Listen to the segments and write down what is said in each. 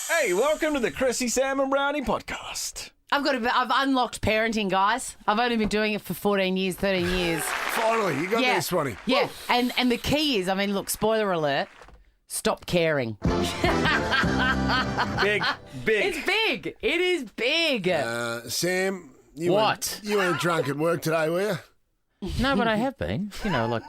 Hey, welcome to the Chrissie, Sam and Brodie podcast. I've unlocked parenting, guys. I've only been doing it for 14 years, 13 years. Finally, you got there, Swanee. Yeah, and the key is, look, spoiler alert, stop caring. Big. It's big. It is big. Sam, you What? You weren't drunk at work today, were you? No, but I have been.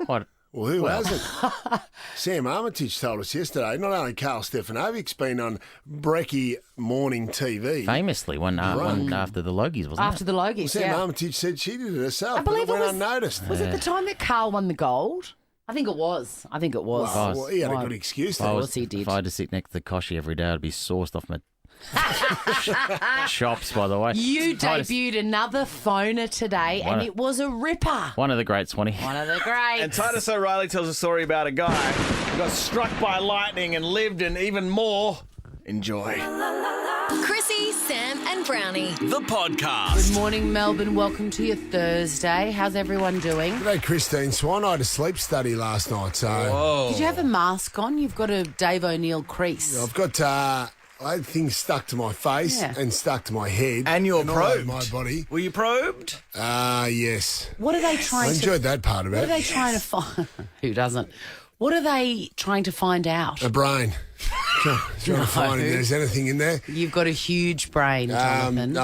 Quite. Well, who hasn't? Sam Armitage told us yesterday, not only Carl Stefanovic's been on Brekkie morning TV. Famously, one after the Logies, wasn't After the Logies, Sam yeah. Armitage said she did it herself, I believe but it it went unnoticed. Was it the time that Carl won the gold? I think it was. Well, he had a good excuse If I there. was- he did. If I had to sit next to the Koshy every day, I'd be sourced off my chops, by the way. You Titus- debuted another phoner today, and it was a ripper. One of the greats, Swanee. One of the greats. And Titus O'Reily tells a story about a guy who got struck by lightning and lived, and even more. Enjoy. Chrissie, Sam and Brownie. The podcast. Good morning, Melbourne. Welcome to your Thursday. How's everyone doing? G'day, Christine Swan. I had a sleep study last night, so Did you have a mask on? You've got a Dave O'Neill crease. I've got I had things stuck to my face Yeah. and stuck to my head. And you're all over probed. my body. Were you probed? Yes. What are they I trying to... enjoyed that part of What are it. they trying to find? Who doesn't? What are they trying to find out? A brain. Trying to find if there's anything in there. You've got a huge brain, Jonathan.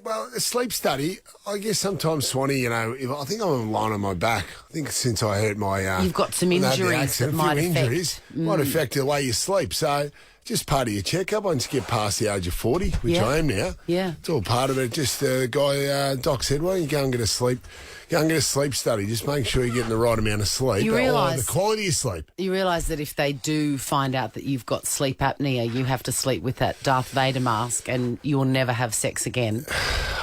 Well, a sleep study, I guess sometimes, Swanee, I think I'm lying on my back. I think since I hurt my... You've got some when I had the injuries accident, that a few might affect. injuries might affect the way you sleep. So just part of your checkup once you get past the age of 40, which Yeah. I am now. Yeah. It's all part of it. Just the guy, Doc said, why don't you go and get a sleep study. Just make sure you're getting the right amount of sleep. You or realise- the quality of sleep. You realise that if they do find out that you've got sleep apnea, you have to sleep with that Darth Vader mask and you will never have sex again.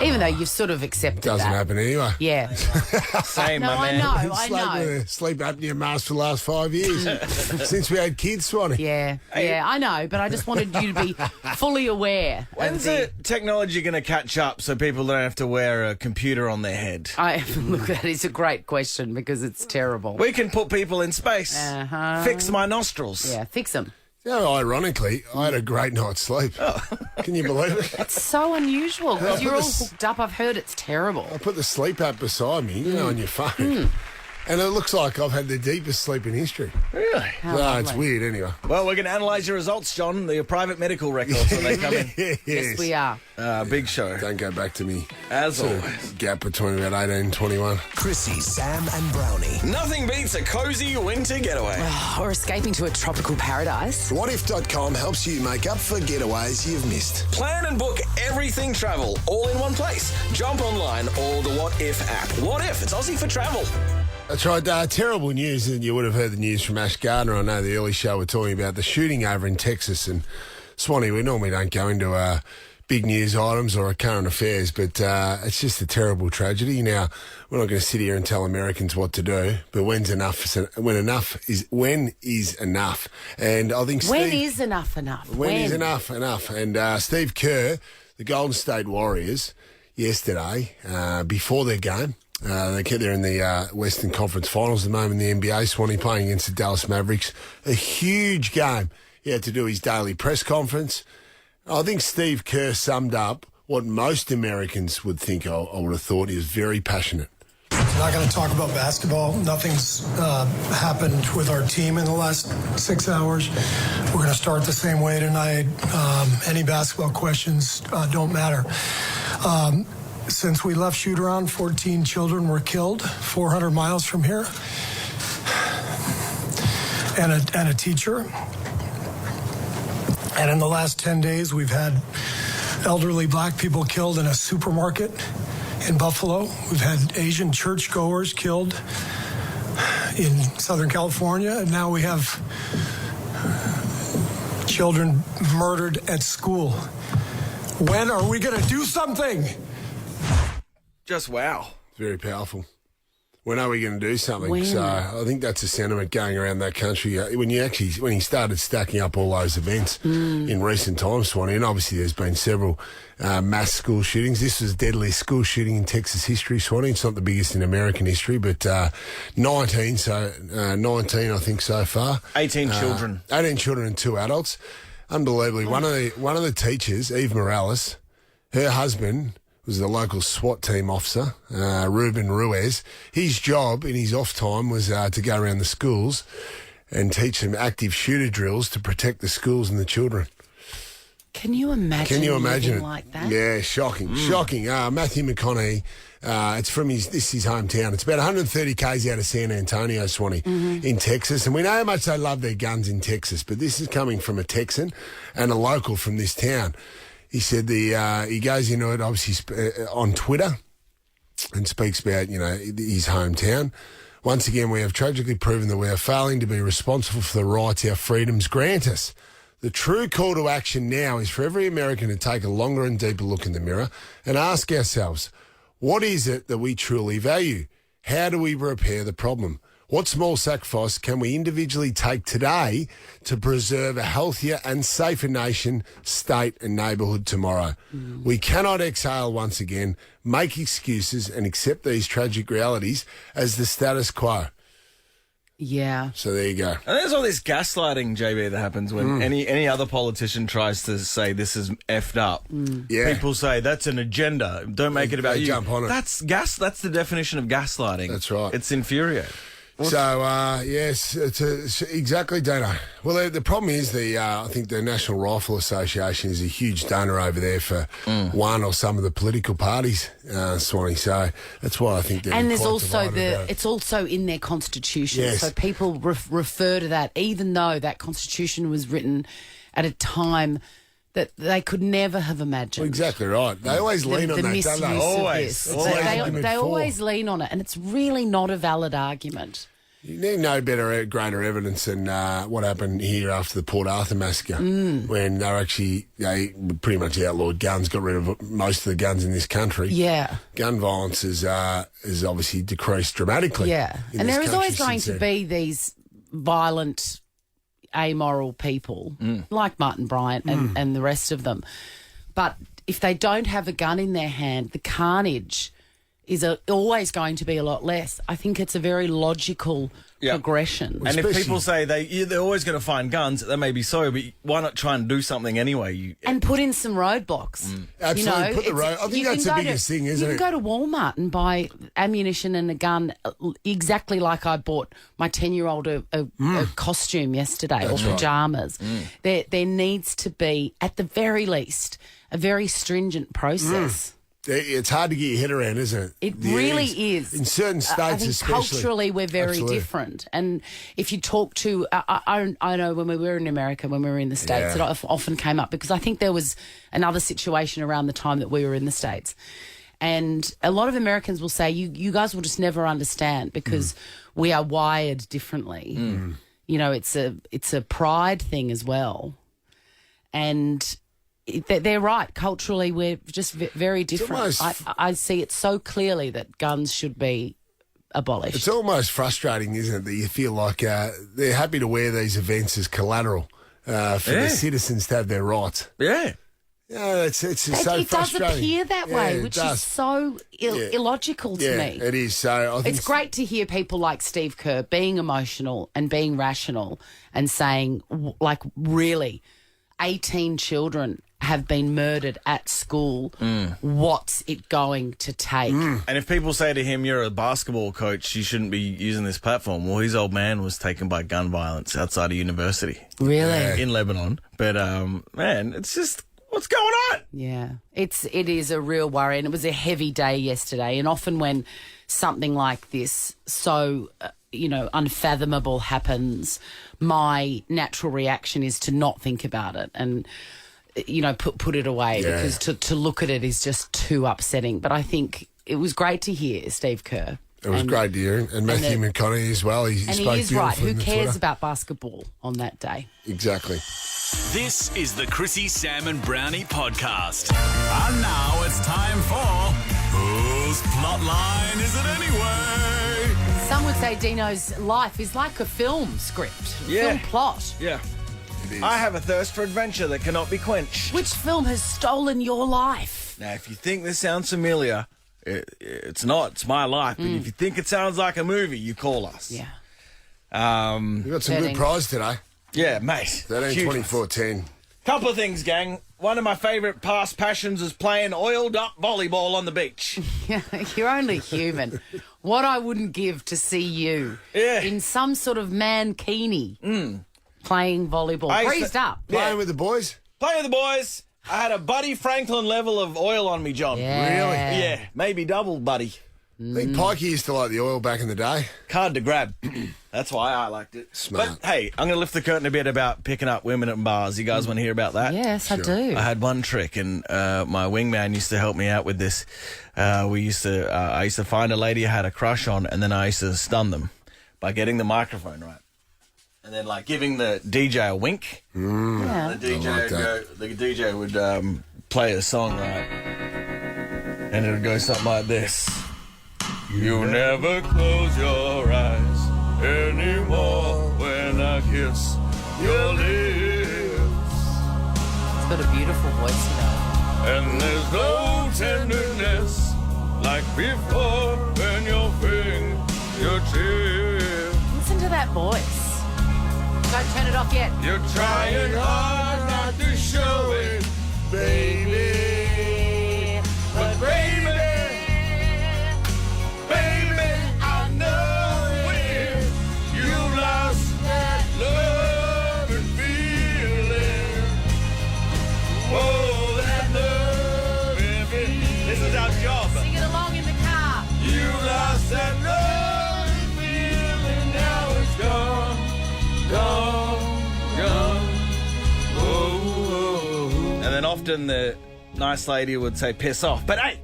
Even though you've sort of accepted Doesn't that. happen anyway. Yeah. Same, No, my I man. know, I Slept know. with a sleep apnea mask for the last 5 years. Since we had kids, Swanee. Yeah, I know, but I just wanted you to be fully aware. When's the technology going to catch up so people don't have to wear a computer on their head? Look, that is a great question because it's terrible. We can put people in space. Uh-huh. Fix my nostrils. Yeah, fix them. Ironically, I had a great night's sleep. Can you believe it? It's so unusual because put you're all this- hooked up. I've heard it's terrible. I put the sleep app beside me, on your phone. And it looks like I've had the deepest sleep in history. Really? It's weird anyway. Well, we're going to analyse your results, John. Your private medical records when they come in. Yes, we are. Big show. Don't go back to me. As Sort of always. gap between about 18 and 21. Chrissie, Sam and Brownie. Nothing beats a cosy winter getaway. Or escaping to a tropical paradise. Whatif.com helps you make up for getaways you've missed. Plan and book everything travel all in one place. Jump online or the What If app. What If? It's Aussie for travel. That's right. Terrible news, and you would have heard the news from Ash Gardner. I know the early show we're talking about the shooting over in Texas. And Swanee, we normally don't go into big news items or current affairs, but it's just a terrible tragedy. Now, we're not going to sit here and tell Americans what to do, but when is enough? And I think When is enough enough? When is enough? And Steve Kerr, the Golden State Warriors, yesterday, before their game, they're in the Western Conference Finals at the moment in the NBA. Swanee playing against the Dallas Mavericks. A huge game. He had to do his daily press conference. I think Steve Kerr summed up what most Americans would think. I would have thought. He was very passionate. I'm not going to talk about basketball. Nothing's happened with our team in the last 6 hours. We're going to start the same way tonight. Any basketball questions don't matter. Since we left shoot-around, 14 children were killed 400 miles from here, and a teacher. And in the last 10 days, we've had elderly black people killed in a supermarket in Buffalo. We've had Asian churchgoers killed in Southern California, and now we have children murdered at school. When are we going to do something? Just wow. Very powerful. When are we going to do something? When? So I think that's a sentiment going around that country. When he started stacking up all those events in recent times, Swanee, and obviously there's been several mass school shootings. This was the deadliest school shooting in Texas history, Swanee. It's not the biggest in American history, but 19 I think so far. 18 children. 18 children and 2 adults. Unbelievably, one of the teachers, Eve Morales, her husband was the local SWAT team officer, Ruben Ruiz. His job in his off time was to go around the schools and teach them active shooter drills to protect the schools and the children. Can you imagine living it like that? Yeah, shocking. Matthew McConaughey, it's from his hometown. It's about 130 k's out of San Antonio, Swanee, in Texas. And we know how much they love their guns in Texas, but this is coming from a Texan and a local from this town. He said he goes into it, obviously, on Twitter and speaks about, his hometown. Once again, we have tragically proven that we are failing to be responsible for the rights our freedoms grant us. The true call to action now is for every American to take a longer and deeper look in the mirror and ask ourselves, what is it that we truly value? How do we repair the problem? What small sacrifice can we individually take today to preserve a healthier and safer nation, state and neighbourhood tomorrow? We cannot exhale once again, make excuses and accept these tragic realities as the status quo. Yeah. So there you go. And there's all this gaslighting, JB, that happens when any other politician tries to say this is effed up. Yeah. People say that's an agenda. Don't make it about They you. jump on it. That's the definition of gaslighting. That's right. It's infuriating. So, yes, it's exactly, Dano. Well, the problem is I think the National Rifle Association is a huge donor over there for one or some of the political parties, Swanee. So that's why I think they're And there's quite also divided about it. it's also in their constitution. Yes. So people refer to that, even though that constitution was written at a time that they could never have imagined. Well, exactly right. They always lean on the that, misuse don't they? of Always. this. Always. They always lean on it, and it's really not a valid argument. You need no greater evidence than what happened here after the Port Arthur massacre, when they pretty much outlawed guns, got rid of most of the guns in this country. Yeah. Gun violence is obviously decreased dramatically. Yeah. in And this there is country always going since to then. be these violent, amoral people like Martin Bryant and the rest of them. But if they don't have a gun in their hand, the carnage is always going to be a lot less. I think it's a very logical progression. And if Especially- people say they're always going to find guns, that may be so, but why not try and do something anyway? And put in some roadblocks. Absolutely, put the road. I think you that's can the go biggest to- thing, isn't You it? can go to Walmart and buy ammunition and a gun exactly like I bought my 10-year-old a costume yesterday or pyjamas. There needs to be, at the very least, a very stringent process. It's hard to get your head around, isn't it? It really is. In certain states, I think especially. culturally we're very Absolutely. different. And if you talk to, I know when we were in America, when we were in the States, Yeah. it often came up because I think there was another situation around the time that we were in the States. And a lot of Americans will say, you guys will just never understand because we are wired differently. You know, it's a pride thing as well. And they're right. Culturally, we're just very different. almost- I see it so clearly that guns should be abolished. It's almost frustrating, isn't it, that you feel like they're happy to wear these events as collateral for the citizens to have their rights. Yeah. Yeah, it's just so it does frustrating. appear that Yeah, way, it which does. is so illogical to Yeah, me. it is. So I think It's great to hear people like Steve Kerr being emotional and being rational and saying, like, really, 18 children have been murdered at school. What's it going to take? And if people say to him, you're a basketball coach, you shouldn't be using this platform. Well, his old man was taken by gun violence outside of university Really? in Lebanon. But, man, it's just, what's going on? Yeah, it is a real worry, and it was a heavy day yesterday. And often when something like this so unfathomable happens, my natural reaction is to not think about it and put it away because to look at it is just too upsetting. But I think it was great to hear Steve Kerr. it was great to hear him. And Matthew McConaughey as well. He And spoke he is right. beautifully Who in the cares Twitter. about basketball on that day? Exactly. This is the Chrissie, Sam and Brownie podcast. And now it's time for Whose Plotline Is It Anyway? Some would say Dino's life is like a film script, film plot. Yeah. It is. I have a thirst for adventure that cannot be quenched. Which film has stolen your life? Now, if you think this sounds familiar, it's not. It's my life. But if you think it sounds like a movie, you call us. Yeah. We got some 13. good prize today. Yeah, mate. 13, Huge 24, 10. Couple of things, gang. One of my favourite past passions is playing oiled-up volleyball on the beach. You're only human. What I wouldn't give to see you in some sort of mankini playing volleyball. Breezed up. Playing with the boys? Playing with the boys. I had a Buddy Franklin level of oil on me, John. Yeah. Really? Yeah, maybe double, Buddy. I think Pikey used to like the oil back in the day. Hard to grab. That's why I liked it. Smart. But, hey, I'm going to lift the curtain a bit about picking up women at bars. You guys want to hear about that? Yes, I do. I had one trick, and my wingman used to help me out with this. I used to find a lady I had a crush on, and then I used to stun them by getting the microphone right, and then like giving the DJ a wink. Yeah. The DJ would play a song right, and it would go something like this: "You never close your eyes anymore when I kiss your lips." It's got a beautiful voice, you know. And there's no tenderness like before when your fingertips. Listen to that voice. Don't turn it off yet. You're trying hard not to show it, baby. But baby, I know when you lost that love and feeling. Oh, that love and feeling. This is our job. Sing it along in the car. You lost that love and feeling, now it's gone, gone. Oh. And then often the nice lady would say, piss off. But hey,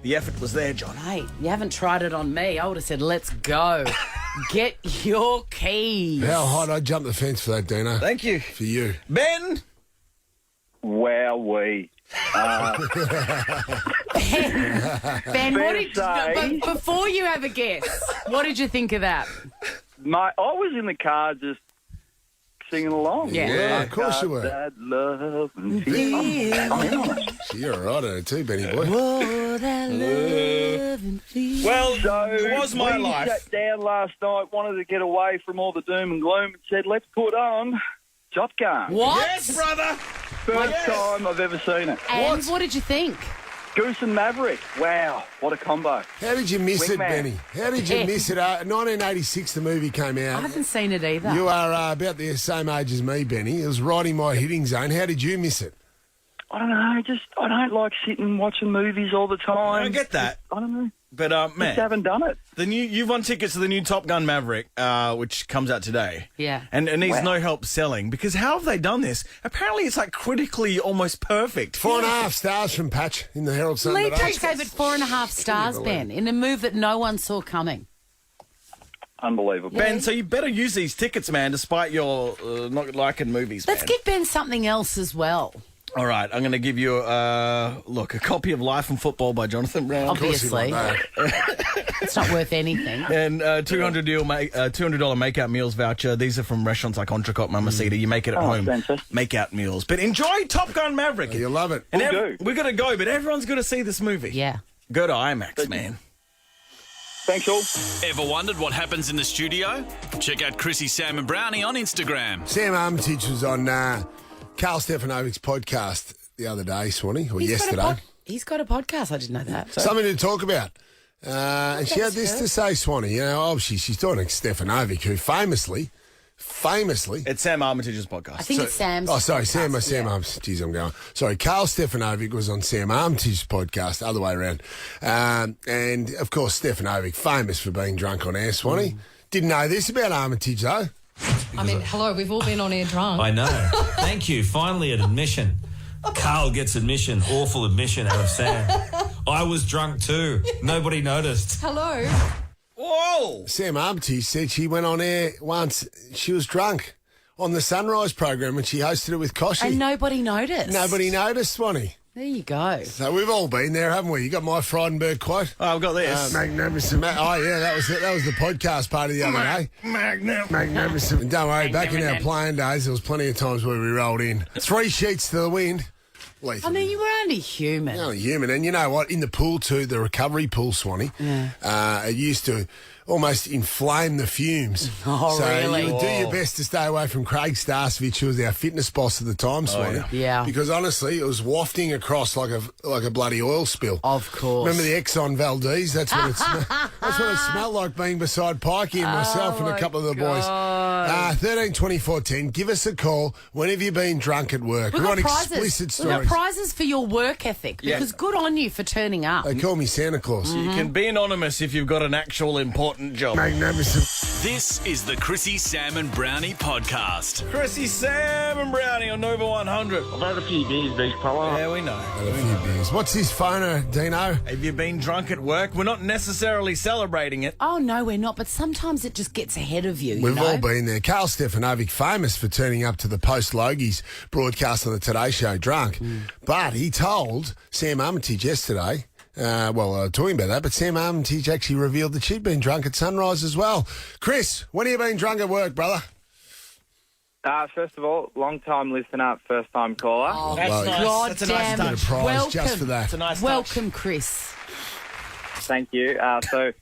the effort was there, John. Hey, you haven't tried it on me. I would have said, let's go. Get your keys. How hot I'd jump the fence for that, Dino. Thank you. For you. Ben? Wowee. Ben, what did say- but before you have a guess, what did you think of that? Mate, I was in the car just singing along. Yeah. Of course you were. That love and feeling. I'm in on it. You're all right at it too, Benny boy. Oh, that love and feeling. Well, So it was my we life. sat down last night, wanted to get away from all the doom and gloom, and said, let's put on Top Gun. What? Yes, brother. First time I've ever seen it. And what did you think? Goose and Maverick. Wow, what a combo. How did you miss it, Wingman. Benny? How did you miss it? 1986, the movie came I out. haven't seen it either. You are about the same age as me, Benny. It was right in my hitting zone. How did you miss it? I don't know, I don't like sitting watching movies all the time. I get that. I don't know. But, Just man, haven't done it. you've won tickets to the new Top Gun Maverick, which comes out today. Yeah. And it needs Wow. no help selling, because how have they done this? Apparently it's like critically almost perfect. 4.5 stars from Patch in the Herald Sun Lee today. Patch gave it 4.5 stars, Ben, in a move that no one saw coming. Unbelievable. Ben, so you better use these tickets, man, despite your not liking movies, Let's man. give Ben something else as well. All right, I'm going to give you, a copy of Life and Football by Jonathan Brown. Obviously. It's not worth anything. And $200 make-out meals voucher. These are from restaurants like Entrecôte, Mamacita. You make it at home. fantastic. Make-out meals. But enjoy Top Gun Maverick. You love it. And Will do. we're going to go, but everyone's going to see this movie. Yeah. Go to IMAX, man. Thanks all. Ever wondered what happens in the studio? Check out Chrissie, Sam and Brownie on Instagram. Sam Armitage was on Carl Stefanovic's podcast the other day, Swanee, or yesterday. He's got a podcast. I didn't know that. Something to talk about. And she had this to say, Swanee. You know, obviously she's talking to Stefanovic, who famously, It's Sam Armitage's podcast. I think it's Sam's. oh, sorry, Sam podcast, yeah. Armitage. Geez, I'm going. Sorry, Carl Stefanovic was on Sam Armitage's podcast, other way around. And, of course, Stefanovic, famous for being drunk on air, Swanee. Didn't know this about Armitage, though. I mean, hello, we've all been on air drunk. I know. Thank you. Finally, an admission. Carl gets admission. Awful admission out of Sam. I was drunk too. Nobody noticed. Hello. Whoa! Sam Armitage said she went on air once. She was drunk on the Sunrise program and she hosted it with Koshy. And nobody noticed. Nobody noticed, Swanee. There you go. So we've all been there, haven't we? You got my Frydenberg quote. Oh, I've got this. Magnificent. Oh, yeah, that was it. That was the podcast part of the other day. Magnificent. And don't worry, back in our playing days, there was plenty of times where we rolled in. 3 sheets to the wind. Lethal. I mean, you were only human. You're only human. And you know what? In the pool too, the recovery pool, Swanee, it used to almost inflame the fumes. Oh, so really? you would do your best to stay away from Craig Starsvich, who was our fitness boss at the time, Swanee. Yeah. Because honestly, it was wafting across like a bloody oil spill. Of course. Remember the Exxon Valdez? That's what it smelled like being beside Pikey and myself and a couple of the boys. 13 24 10. Give us a call. When have you been drunk at work? We've We got want prizes. explicit We've got stories. prizes for your work ethic because good on you for turning up. They call me Santa Claus. You can be anonymous if you've got an actual important job. Magnificent. This is the Chrissie, Sam and Brownie podcast. Chrissie, Sam and Brownie on Nova 100. I've had a few beers, big fella. Yeah, we know. Had a few beers. What's his phoner, Dino? Have you been drunk at work? We're not necessarily celebrating it. Oh, no, we're not. But sometimes it just gets ahead of you. We've you know? all been there. Carl Stefanovic, famous for turning up to the post-Logies broadcast on the Today Show drunk. But he told Sam Armitage yesterday, talking about that, but Sam Armitage actually revealed that she'd been drunk at Sunrise as well. Chris, when have you been drunk at work, brother? First of all, long-time listener, first-time caller. Oh, That's nice. God That's a nice damn. touch. Get a prize Welcome. just for that. It's a nice Welcome, Chris. Thank you. So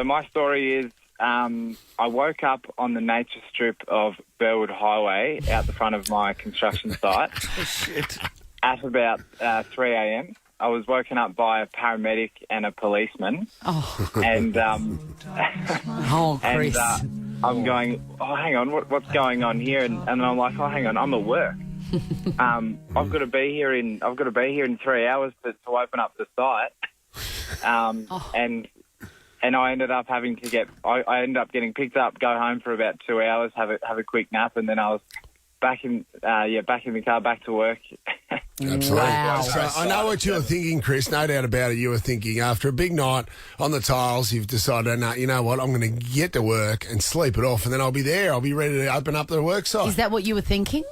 my story is I woke up on the nature strip of Burwood Highway out the front of my construction site at about 3 a.m. I was woken up by a paramedic and a policeman. Oh, And Chris. I'm going, hang on, what's going on here? And I'm like, hang on, I'm at work. I've got to be here in 3 hours to open up the site. And I ended up having to I ended up getting picked up, go home for about 2 hours, have a quick nap, and then I was back in the car, back to work. Absolutely. Wow. So I know what you were thinking, Chris. No doubt about it. You were thinking after a big night on the tiles, you've decided, no, you know what, I'm going to get to work and sleep it off, and then I'll be there. I'll be ready to open up the work site. Is that what you were thinking?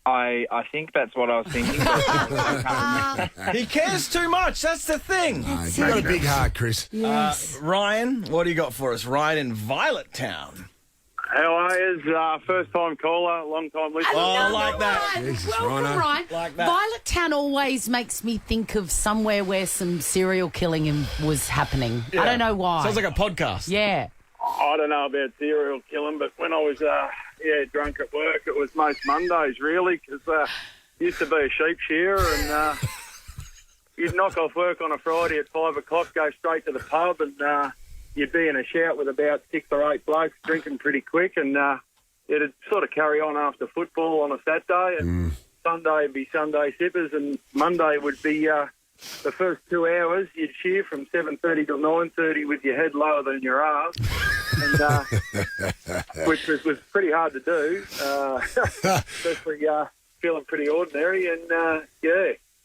I think that's what I was thinking. He cares too much. That's the thing. You've got a big heart, Chris. Yes. Ryan, what do you got for us? Ryan in Violet Town. How are you? First-time caller, long-time listener. Oh, like that. Ryan. Jesus, Welcome, Rhino. Ryan. Like that. Violet Town always makes me think of somewhere where some serial killing was happening. I don't know why. Sounds like a podcast. Yeah. I don't know about serial killing, but when I was drunk at work, it was most Mondays, really, because used to be a sheep shearer, and you'd knock off work on a Friday at 5 o'clock, go straight to the pub, and you'd be in a shout with about 6 or 8 blokes drinking pretty quick, and it'd sort of carry on after football on a Saturday, and Sunday would be Sunday sippers, and Monday would be the first 2 hours you'd shear from 7:30 till 9:30 with your head lower than your arse, and, which was pretty hard to do, especially feeling pretty ordinary, and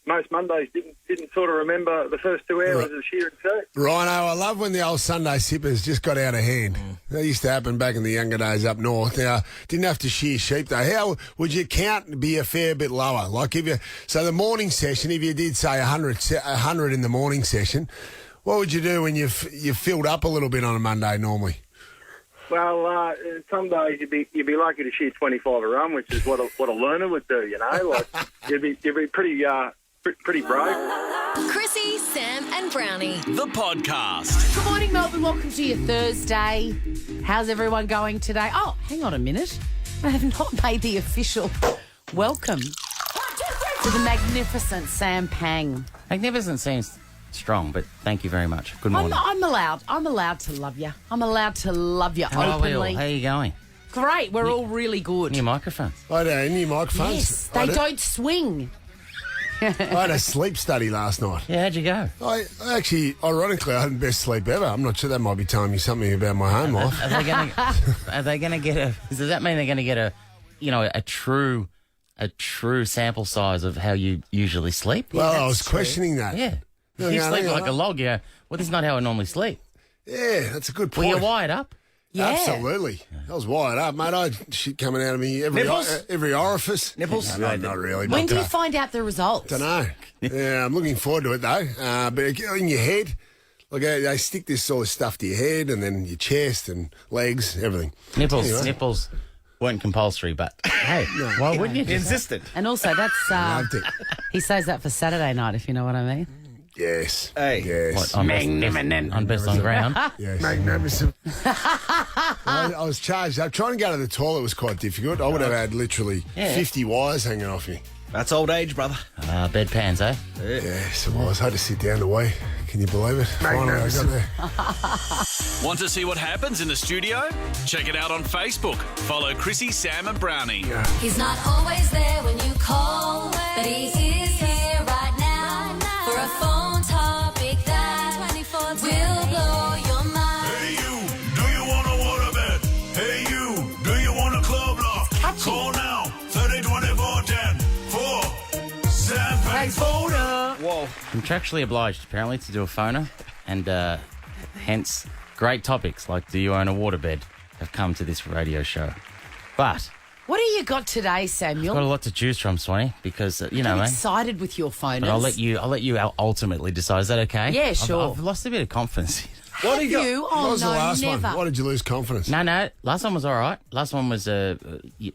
most Mondays didn't sort of remember the first 2 hours of shearing too. Rhino, I love when the old Sunday sippers just got out of hand. That used to happen back in the younger days up north. Now, didn't have to shear sheep though. How would your count be a fair bit lower? Like so the morning session, if you did say 100 in the morning session, what would you do when you filled up a little bit on a Monday normally? Well, some days you'd be lucky to shear 25 a run, which is what a learner would do. You know, like you'd be pretty brave. Chrissie, Sam and Brownie. The podcast. Good morning, Melbourne. Welcome to your Thursday. How's everyone going today? Oh, hang on a minute. I have not made the official welcome to the magnificent Sam Pang. Magnificent seems strong, but thank you very much. Good morning. I'm allowed to love you. I'm allowed to love you How are we all? openly. How are you going? Great. We're all really good. New microphones. I had new microphones. Yes, they don't swing. I had a sleep study last night. Yeah, how'd you go? I actually, ironically, I had the best sleep ever. I'm not sure that might be telling you something about my home life. Are they going to get a? Does that mean they're going to get a true sample size of how you usually sleep? Well, I was questioning that. Yeah. No, You no, sleep no, like no. a log. Yeah. Well, this is not how I normally sleep. Yeah, that's a good Well, point. you're wired up. Yeah. Absolutely. I was wired up, mate. I had shit coming out of me every orifice. Nipples? No, not really. When but, do you find out the results? don't know. Yeah, I'm looking forward to it, though. But in your head, like they stick this sort of stuff to your head and then your chest and legs, everything. Nipples. Anyway. Nipples. weren't compulsory, but hey, why wouldn't you? Insisted. And also, that's Loved it. he says that for Saturday night, if you know what I mean. Yes. Hey. Yes. What, on best on ground? Yes. Magnificent. I was charged up. Trying to go to the toilet was quite difficult. I would have had literally 50 wires hanging off me. That's old age, brother. Bedpans, eh? Yes, it was. I had to sit down to wee. Can you believe it? Finally, I got there. Want to see what happens in the studio? Check it out on Facebook. Follow Chrissie, Sam and Brownie. He's not always there when you call, but he is here right now for a phone topic that will blow your mind. Hey you, do you want a waterbed? Hey you, do you want a club lock? Call now, 302410 for Sam Payne's Phoner. Whoa. Contractually obliged, apparently, to do a phoner, and hence great topics like do you own a waterbed have come to this radio show. But What do you got today, Samuel? got a lot to choose from, Swanee, because you know, I'm man. excited with your phoners. But I'll let you ultimately decide. Is that okay? Yeah, sure. I've lost a bit of confidence. Have you? What Oh, was no, the last never. one? Why did you lose confidence? No. Last one was all right. Last one was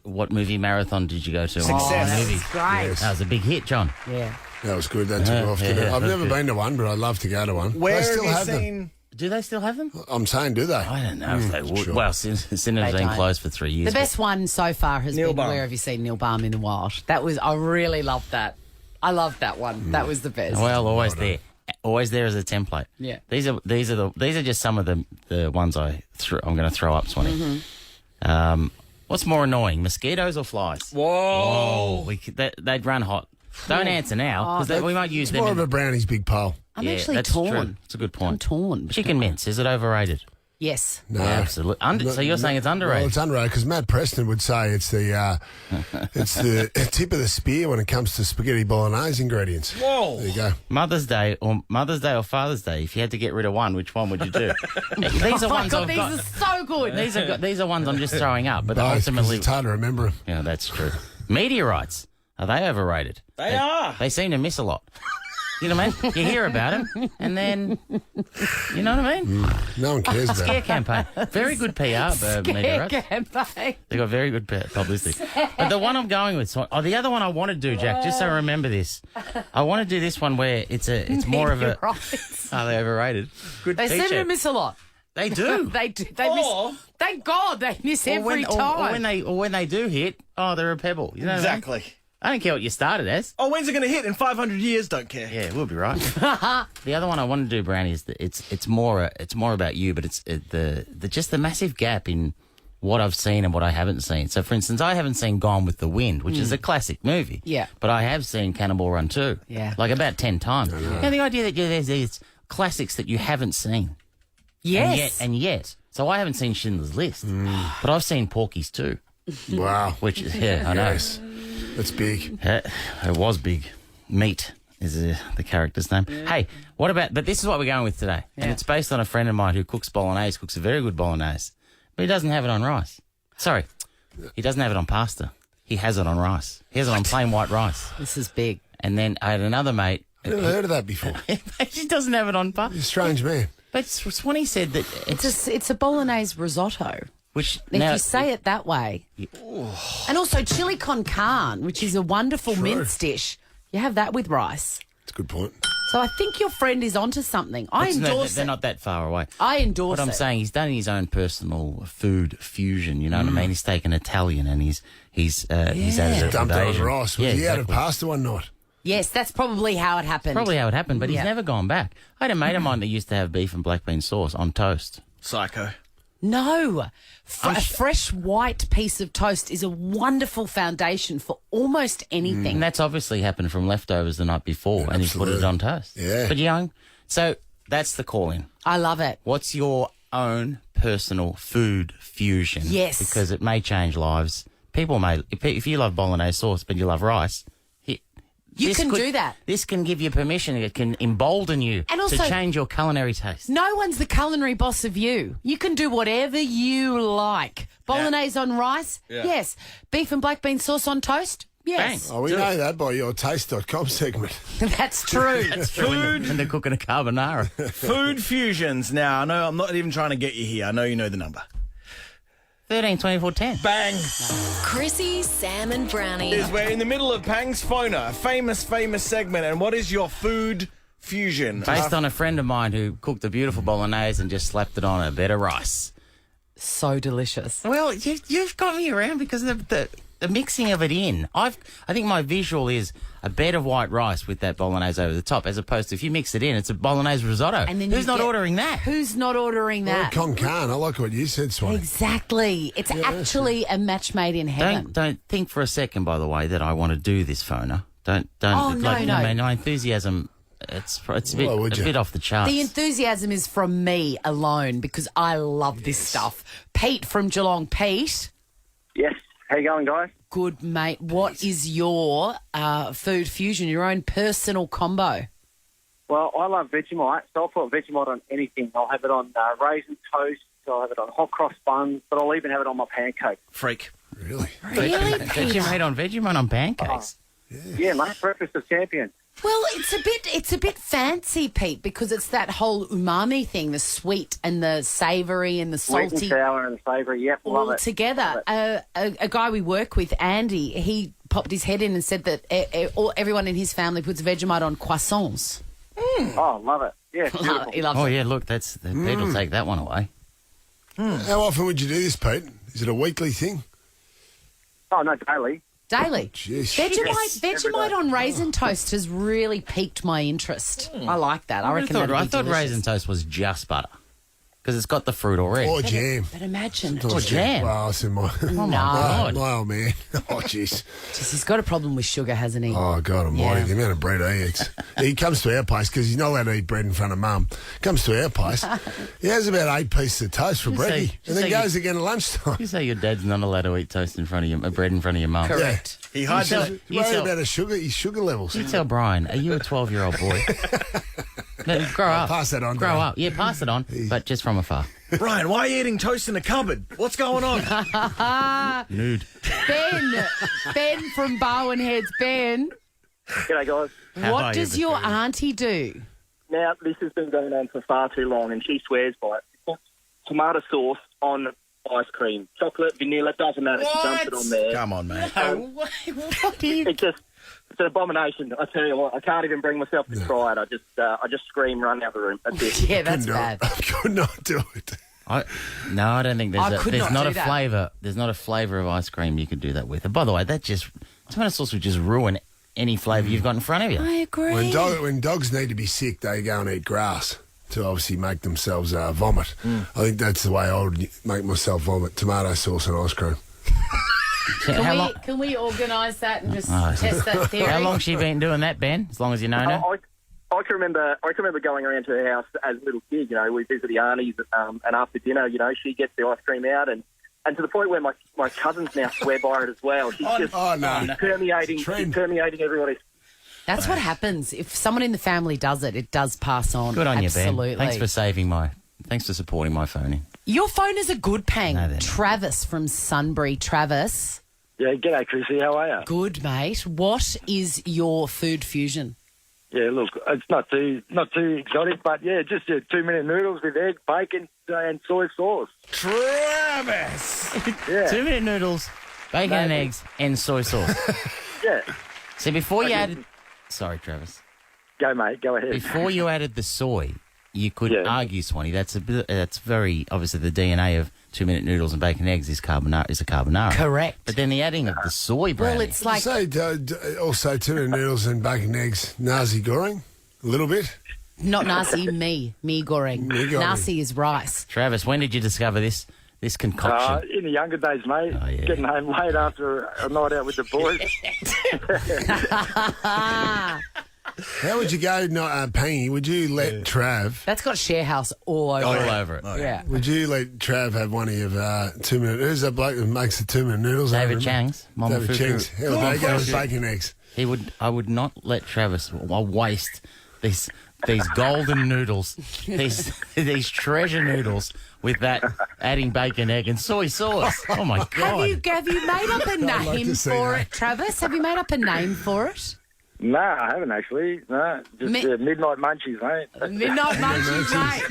what movie marathon did you go to? Oh, that movie. was great. Yes. That was a big hit, John. Yeah. That was good. That took off. Didn't it? I've never been to one, but I'd love to go to one. Where they still have you have seen... them. Do they still have them? I'm saying, do they? I don't know if they would. Sure. Well, cinemas have been don't. closed for 3 years. The best one so far has Neil been Baum. Where Have You Seen Neil Baum in the Wild? I really loved that. I loved that one. That was the best. Well, always there. Always there as a template. Yeah. These are just some of the ones I'm going to throw up, Swanee. What's more annoying, mosquitoes or flies? Whoa. They'd run hot. Don't answer now because we might use them. More of a Brownie's big pole. I'm actually that's torn. True. It's a good point. I'm torn. Chicken mince, is it overrated? Yes. No, Yeah, absolutely. So you're saying it's underrated? Well, it's underrated because Matt Preston would say it's the tip of the spear when it comes to spaghetti bolognese ingredients. Whoa. There you go. Mother's Day or Father's Day. If you had to get rid of one, which one would you do? These are Oh my ones God, I've these got. are so good. These are ones I'm just throwing up, but Both, 'cause ultimately, it's hard to remember them. yeah, that's true. Meteorites, are they overrated? They are. They seem to miss a lot. You know what I mean? You hear about them, and then, you know what I mean? No one cares about Scare it. campaign. Very good PR, meteorites. Campaign. They got very good publicity. But the one I'm going with, the other one I want to do, Jack, just so I remember this. I want to do this one where it's more of a. Meteorites. Are they overrated? Good They seem feature. to miss a lot. They do. They do. They miss. Thank God they miss every time. Or when they do hit, they're a pebble. You know what I mean? Exactly. I don't care what you started as. Oh, when's it going to hit? In 500 years? Don't care. Yeah, we'll be right. The other one I want to do, Brownie, is that it's more about you, but it's the massive gap in what I've seen and what I haven't seen. So, for instance, I haven't seen Gone with the Wind, which is a classic movie. Yeah. But I have seen Cannonball Run 2. Yeah. Like about 10 times. Now, the idea that there's these classics that you haven't seen. Yes. And yet. So I haven't seen Schindler's List, but I've seen Porky's too. Wow. Which, yeah, I know. Yes. That's big. It was big. Meat is the character's name. Hey, what about... But this is what we're going with today. And it's based on a friend of mine who cooks bolognese, cooks a very good bolognese. But he doesn't have it on rice. Sorry. He doesn't have it on pasta. He has it on rice. He has it on plain white rice. This is big. And then I had another mate... I've never heard of that before. He doesn't have it on pasta. You're a strange man. But Swanee said that It's a bolognese risotto. Which If now, you say it that way. And also chili con carne, which is a wonderful mince dish. You have that with rice. That's a good point. So I think your friend is onto something. I endorse they're it. not that far away. I endorse What I'm it. saying, he's done his own personal food fusion. You know what I mean? He's taken Italian and he's added it Dumped with it on Asian. rice. Was he out of exactly. pasta one night? Yes, that's probably how it happened. Probably how it happened, but he's Yeah. never gone back. I had a mate of mine that used to have beef and black bean sauce on toast. Psycho. No. A fresh white piece of toast is a wonderful foundation for almost anything. And that's obviously happened from leftovers the night before, and he's put it on toast. Yeah. But young, so that's the call-in. I love it. What's your own personal food fusion? Yes. Because it may change lives. People may, if you love bolognese sauce but you love rice, You can do that. This can give you permission. It can embolden you And also- to change your culinary taste. No one's the culinary boss of you. You can do whatever you like. Bolognese on rice? Yeah. Yes. Beef and black bean sauce on toast? Yes. Oh, we know that by your taste.com segment. That's true. That's true. And they're cooking a carbonara. Food fusions. Now, I know I'm not even trying to get you here. I know you know the number. 13, 24, 10. Bang. Chrissie, Sam and Brownie. We're in the middle of Pang's Phoner, a famous segment. And what is your food fusion? Based on a friend of mine who cooked a beautiful bolognese and just slapped it on a bed of rice. So delicious. Well, you've got me around because of the mixing of it in. I think my visual is a bed of white rice with that bolognese over the top, as opposed to if you mix it in, it's a bolognese risotto. And then Who's not ordering that? Who's not ordering that? Con Carne. I like what you said, Swanee. Exactly. It's actually a match made in heaven. Don't think for a second, by the way, that I want to do this phoner. Don't. Oh, no. I mean, my enthusiasm. It's a bit off the charts. The enthusiasm is from me alone because I love this stuff. Pete from Geelong. Pete. Yes. How you going, guys? Good, mate. What is your food fusion, your own personal combo? Well, I love Vegemite, so I'll put Vegemite on anything. I'll have it on raisin toast, I'll have it on hot cross buns, but I'll even have it on my pancakes. Freak. Really? Really, Pete? Vegemite on pancakes? Yeah, mate. Breakfast of champions. Well, it's a bit fancy, Pete, because it's that whole umami thing, the sweet and the savoury and the salty. Sweet and sour and savoury, yep, love all it. together. A guy we work with, Andy, he popped his head in and said that everyone in his family puts Vegemite on croissants. Oh, love it. Yeah, beautiful. He loves it. Yeah, look, Pete will take that one away. How often would you do this, Pete? Is it a weekly thing? Oh, no, daily. Daily. Jeez. Vegemite on raisin toast has really piqued my interest. I like that. I reckon I thought raisin toast was just butter because it's got the fruit already. Or jam. But imagine. Or jam. Well, it's in my... Oh, my old man. Oh, jeez. He's got a problem with sugar, hasn't he? Oh, God almighty, the amount of bread he eats. He comes to our place because he's not allowed to eat bread in front of Mum. Comes to our place. He has about 8 pieces of toast for Brodie and then goes again at lunchtime. You say your dad's not allowed to eat toast in front of your bread in front of your mum. Correct. Yeah. He hides it. Worried about his sugar levels. You tell Brian, are you a 12-year-old boy? No, grow up. Pass that on. Grow up. Yeah, pass it on, but just from afar. Brian, why are you eating toast in the cupboard? What's going on? Nude. Ben from Barwon Heads. Ben, G'day, guys. what does your auntie do? Now, this has been going on for far too long, and she swears by it. She puts tomato sauce on ice cream. Chocolate, vanilla, doesn't matter. She dumps it on there. Come on, man. It's an abomination. I tell you what, I can't even bring myself to try it. I just scream, run out the room. That's it. Yeah, that's bad. I could not do it. I don't think there's not a that. flavour. There's not a flavour of ice cream you could do that with. And by the way, tomato sauce would just ruin any flavour you've got in front of you. I agree. When dogs need to be sick, they go and eat grass to obviously make themselves vomit. I think that's the way I would make myself vomit: tomato sauce and ice cream. Can we organise that and just test that theory? How long's she been doing that, Ben? As long as you know her? I can remember going around to her house as a little kid. You know, we visit the aunties, and after dinner, you know, she gets the ice cream out, and to the point where my cousins now swear by it as well. She's she's permeating everybody. That's what happens if someone in the family does it. It does pass on. Good on Absolutely. you, Ben. Thanks for supporting my phone. Your phone is a good pang. No, they're not. Travis from Sunbury. Travis. Yeah, g'day, Chrissie. How are you? Good, mate. What is your food fusion? Yeah, look, it's not too exotic, but yeah, just 2-minute noodles with egg, bacon, and soy sauce. Travis! Yeah. 2-minute noodles, bacon and eggs, and soy sauce. Yeah. See, before you added... Sorry, Travis. Go, mate. Go ahead. Before you added the soy, you could argue, Swanee, that's very... Obviously, the DNA of 2-minute noodles and bacon and eggs is a carbonara. Correct. But then the adding of the soy, Brownie... Well, it's like... So, also 2-minute noodles and bacon and eggs, nasi goreng, a little bit. Not nasi, me goreng. Nasi is rice. Travis, when did you discover this concoction? In the younger days, mate. Oh, yeah. Getting home late after a night out with the boys. How would you go, Pangy? Would you let Trav... That's got share house all over it. Oh, yeah. Would you let Trav have one of your 2-minute... Who's that bloke that makes the 2-minute noodles? David Chang's. David Chang's. How would they go with bacon and eggs? I would not let Travis waste these golden noodles, these treasure noodles with that adding bacon, egg, and soy sauce. Oh my God! Have you made up a name for it, Travis? Have you made up a name for it? No, I haven't actually. No, just midnight munchies, mate. Midnight munchies, mate.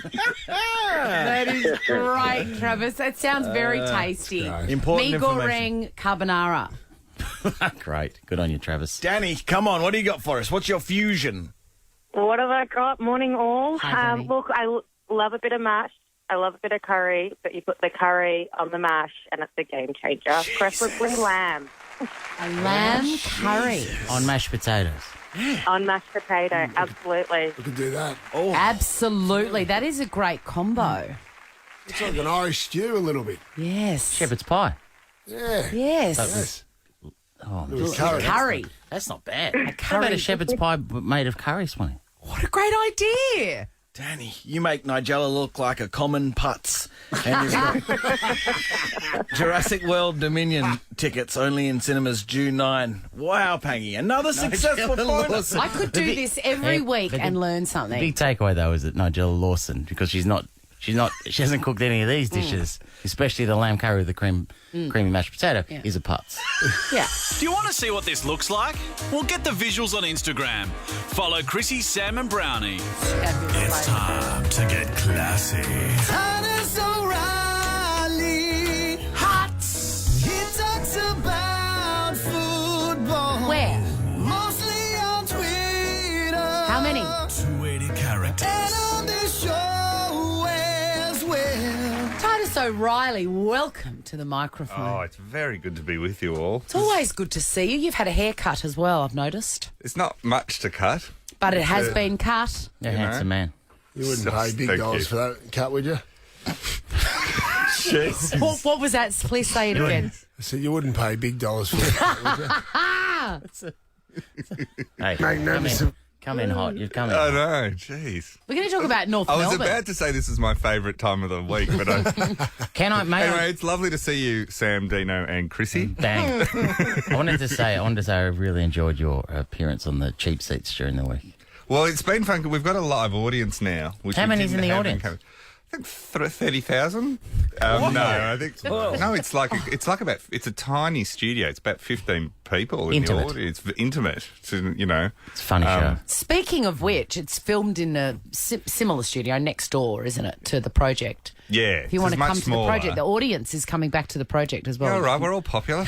That is great, Travis. That sounds very tasty. Important Mi information. goreng carbonara. Great. Good on you, Travis. Danny, come on. What do you got for us? What's your fusion? What have I got? Morning, all. Hi, Danny. Look, I love a bit of mash. I love a bit of curry, but you put the curry on the mash, and it's a game changer. Preferably lamb. A lamb curry. On mashed potatoes. On mashed potato, absolutely. We could do that. Oh, Absolutely. That is a great combo. It's like an Irish stew a little bit. Yes. Shepherd's pie. Yeah. Yes. Oh, With curry. Curry. that's not bad. How about a shepherd's pie made of curry, Swanee? What a great idea. Danny, you make Nigella look like a common putz. And he's got Jurassic World Dominion tickets only in cinemas June 9. Wow, Pangy. Another successful point. I could do this every week and learn The something. big takeaway, though, is that Nigella Lawson, because she hasn't cooked any of these dishes, especially the lamb curry with the creamy mashed potato, is a putz. Yeah. Do you want to see what this looks like? Well, get the visuals on Instagram. Follow Chrissie, Sam and Brownie. It's time to get classy. Titus O'Reily. Hot. He talks about football. Where? Mostly on Twitter. How many? 280 characters. And on this show as well. Titus O'Reily, welcome to the microphone. Oh, it's very good to be with you all. It's always good to see you. You've had a haircut as well, I've noticed. It's not much to cut. But it has been cut. You're a handsome man. You wouldn't pay big Thank dollars you. for that cut, would you? What was that? Please say it again. I said you wouldn't pay big dollars for that, would you? Hey, Magnificent. come in hot. You've come in. I hot. know, jeez. We're going to talk about North I was Melbourne. about to say this is my favourite time of the week, but Can I, mate? anyway, it's lovely to see you, Sam, Dino, and Chrissy. Bang. I wanted to say I really enjoyed your appearance on the cheap seats during the week. Well, it's been fun. We've got a live audience now. Which How we many's didn't in the have audience? I think 30,000. No, I think no. It's a tiny studio. It's about 15 people in Intimate. the audience. It's intimate. It's, It's a funny show. Speaking of which, it's filmed in a similar studio next door, isn't it, to the project? Yeah. If you want to much come to smaller. the project, the audience is coming back to the project as well. Yeah, all right, we're all popular.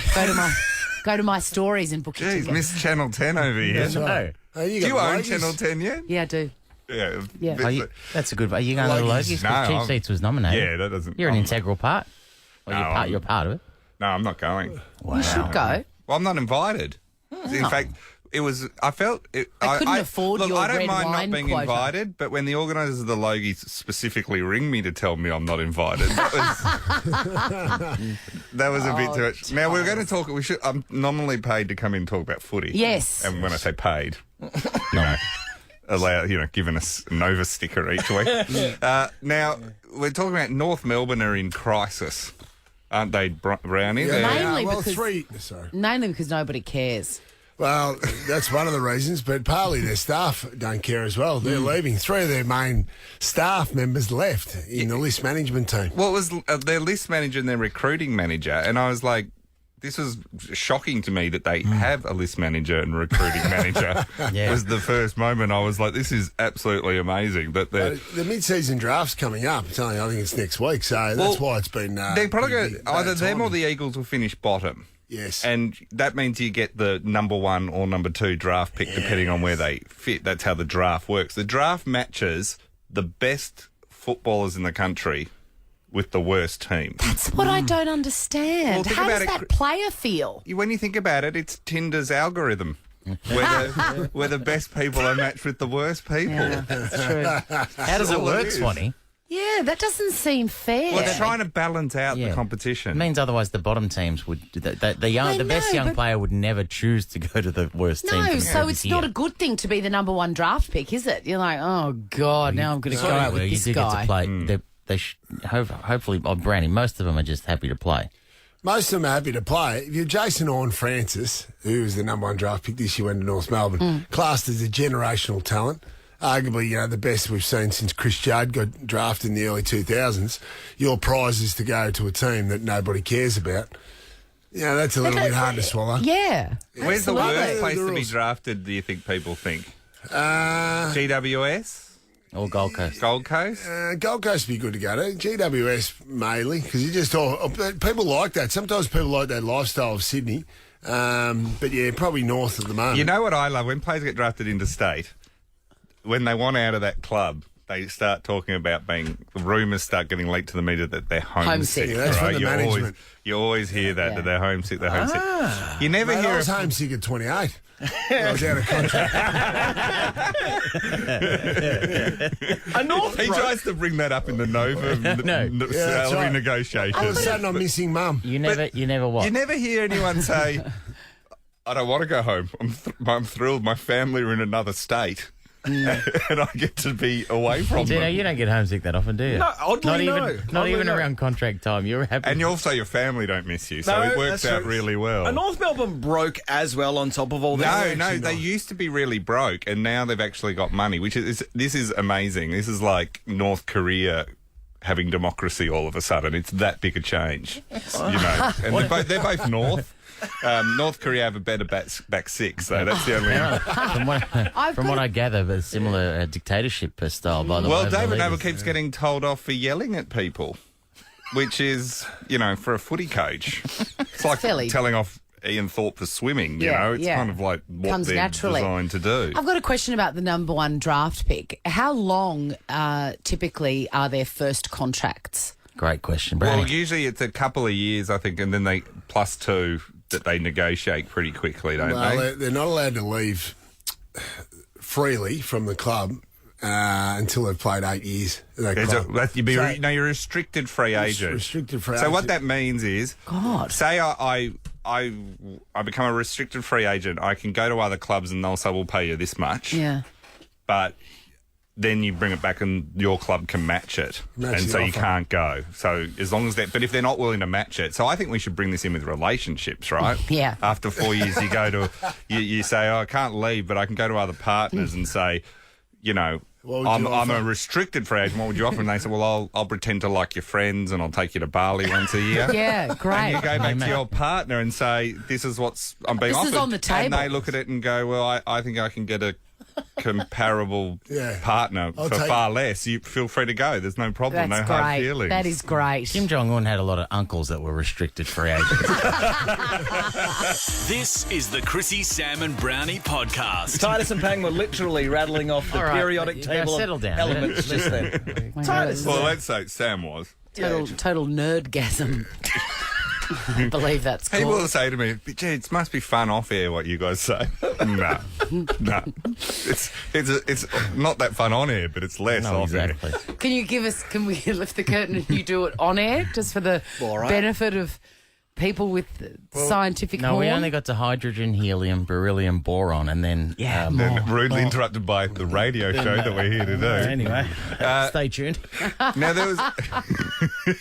Go to my stories and book your Jeez, ticket. Miss Channel 10 over here. That's right. Hey, Do you got own ladies? Channel 10 yet? Yeah, I do. Yeah. Yeah. That's a good. Are you going to the Logies? No, Because Cheap I'm- Seats was nominated. Yeah, that doesn't. You're an I'm- integral part. Well, No, you're part of it. No, I'm not going. You should go. Well, I'm not invited. In fact, it was. I felt. I couldn't afford look, your I don't red mind wine not being quota. invited, but when the organisers of the Logies specifically ring me to tell me I'm not invited, that was a bit too much. Now we're going to talk. I'm nominally paid to come in and talk about footy. Yes. And when I say paid, giving us a Nova sticker each week. Now we're talking about North Melbourne are in crisis, aren't they, Brownie? Mainly well, because mainly because nobody cares. Well, that's one of the reasons, but partly their staff don't care as well. They're leaving. 3 of their main staff members left in the list management team. Well, it was their list manager and their recruiting manager, and I was like, this was shocking to me that they have a list manager and recruiting manager. Yeah. Was the first moment I was like, this is absolutely amazing. That they're... The mid-season draft's coming up. I think it's next week, so that's why it's been... they're probably pretty going bad either them or timing. the Eagles will finish bottom. Yes. And that means you get the number 1 or number 2 draft pick depending on where they fit. That's how the draft works. The draft matches the best footballers in the country with the worst team. That's what I don't understand. Well, think How about does it, that player feel? When you think about it, it's Tinder's algorithm. Where the best people are matched with the worst people. Yeah, that's true. How does it work, Swanee? Yeah, that doesn't seem fair. Well, it's trying to balance out the competition. It means otherwise the bottom teams would... The best young player would never choose to go to the worst team. No, from so over it's here. not a good thing to be the number 1 draft pick, is it? You're like, oh, God, now I'm going to go out with this you do guy. get to play. Hopefully, Brownie, most of them are just happy to play. Most of them are happy to play. If you're Jason Orne-Francis, who was the number 1 draft pick this year, went to North Melbourne, classed as a generational talent, arguably, the best we've seen since Chris Judd got drafted in the early 2000s. Your prize is to go to a team that nobody cares about. Yeah, that's a little bit hard to swallow. Yeah. Where's the absolutely. worst place The to be rules. drafted, do you think people think? GWS? Or Gold Coast. Gold Coast? Gold Coast would be good to go to. GWS mainly, because you just people like that. Sometimes people like that lifestyle of Sydney. But yeah, probably north at the moment. You know what I love? When players get drafted interstate, when they want out of that club, they start talking about rumours start getting leaked to the media that they're homesick. Yeah, that's right? from the management. You always hear that they're homesick, You never Mate, hear I was of- homesick at 28. I was out of contract. He tries to bring that up in the Nova that's salary right. negotiations. All of a sudden, I'm missing mum. You never what? You never hear anyone say, I don't want to go home. I'm thrilled. My family are in another state. And I get to be away from them. You don't get homesick that often, do you? No, oddly Not even around contract time. You're happy. And also your family don't miss you, so No, it works that's out true. really well. Are North Melbourne broke as well on top of all this? No, they used to be really broke, and now they've actually got money, this is amazing. This is like North Korea having democracy all of a sudden. It's that big a change, And they're both North. North Korea have a better back six, so that's the only. From what I gather, a similar dictatorship style. By the way. Well, David Noble keeps getting told off for yelling at people, which is, for a footy coach, it's like telling off Ian Thorpe for swimming. It's kind of like what Comes they're naturally. designed to do. I've got a question about the number one draft pick. How long typically are their first contracts? Great question, Brodie. Well, usually it's a couple of years, I think, and then they plus 2 that they negotiate pretty quickly, don't they? They're not allowed to leave freely from the club until they've played 8 years. You're a restricted free agent. Restricted free So agent. what that means is, say I become a restricted free agent, I can go to other clubs and they'll say, we'll pay you this much. Yeah. But then you bring it back and your club can match it. Match and the so you offer. can't go. So as long as but if they're not willing to match it, so I think we should bring this in with relationships, right? Yeah. After 4 years, you go to, you say, I can't leave, but I can go to other partners and say, What would you I'm a offer? restricted free agent. What would you offer? And they say, well, I'll pretend to like your friends and I'll take you to Bali once a year. Yeah, great. And you go back to your partner and say, this is what I'm being This offered. is on the table. And they look at it and go, well, I think I can get a comparable partner I'll for take far less. You feel free to go. There's no problem. That's no hard great. feelings. That is great. Kim Jong-un had a lot of uncles that were restricted free agents. This is the Chrissie, Sam and Brownie podcast. Titus and Pang were literally rattling off the All right, periodic you table settle of down. elements just then. Titus. Well, let's say Sam was. Total nerdgasm. I believe that's He called. will say to me, gee, it must be fun off air what you guys say. No. It's not that fun on air, but it's less off air. Can we lift the curtain and you do it on air just for the benefit of people with scientific No, horn? we only got to hydrogen, helium, beryllium, boron, and then... Then rudely interrupted by the radio show that we're here to do. Anyway, stay tuned. Now, there was...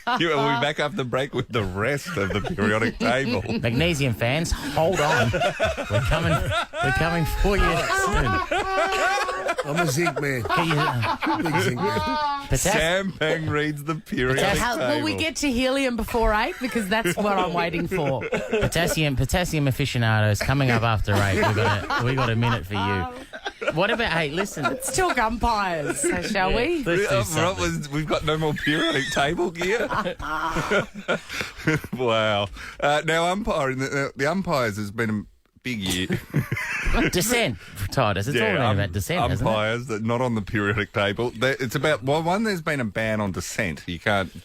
We'll be back after the break with the rest of the periodic table. Magnesium fans, hold on. We're coming for you soon. I'm a zinc man. Big zinc man. Sam Pang reads the periodic table. Will we get to helium before 8? Because that's what I'm waiting for. Potassium aficionados coming up after 8. We got a minute for you. What about? Hey, listen. Let's talk umpires, shall we? We've got no more periodic table gear. Wow. Now, umpiring, the umpires has been a big year. Dissent, Titus. It's all about dissent, isn't it? Umpires that not on the periodic table. It's about one. There's been a ban on dissent.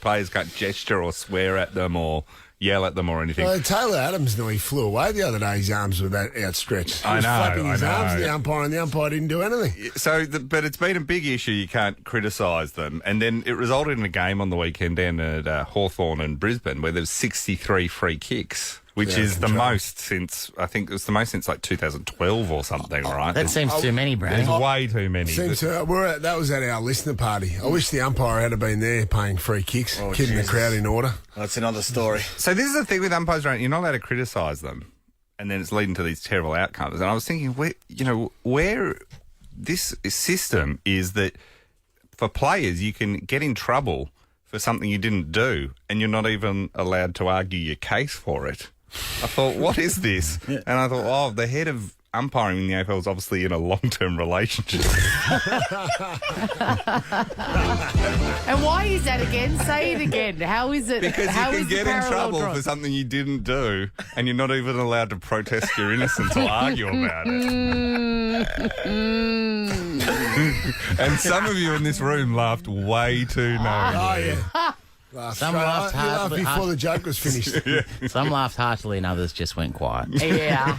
Players can't gesture or swear at them or yell at them or anything. Well, Taylor Adams he flew away the other day. His arms were that outstretched. He was flapping his arms to the umpire, and the umpire didn't do anything. So, but it's been a big issue. You can't criticise them. And then it resulted in a game on the weekend down at Hawthorn and Brisbane where there was 63 free kicks. Which is the most since, I think it was the most since like 2012 or something, right? That seems too many, Brad. There's way too many. That was at our listener party. I wish the umpire had been there paying free kicks, keeping the crowd in order. That's another story. So this is the thing with umpires, right? You're not allowed to criticise them, and then it's leading to these terrible outcomes. And I was thinking, where this system is that for players you can get in trouble for something you didn't do, and you're not even allowed to argue your case for it. I thought, what is this? And I thought, oh, the head of umpiring in the AFL is obviously in a long-term relationship. And why is that again? Say it again. How is it? Because how you is can the get in parallel trouble drawn? for something you didn't do, and you're not even allowed to protest your innocence or argue about it. And some of you in this room laughed way too knowingly. Oh, yeah. Some laughed You laughed heartily. before the joke was finished. Some laughed heartily and others just went quiet. Yeah.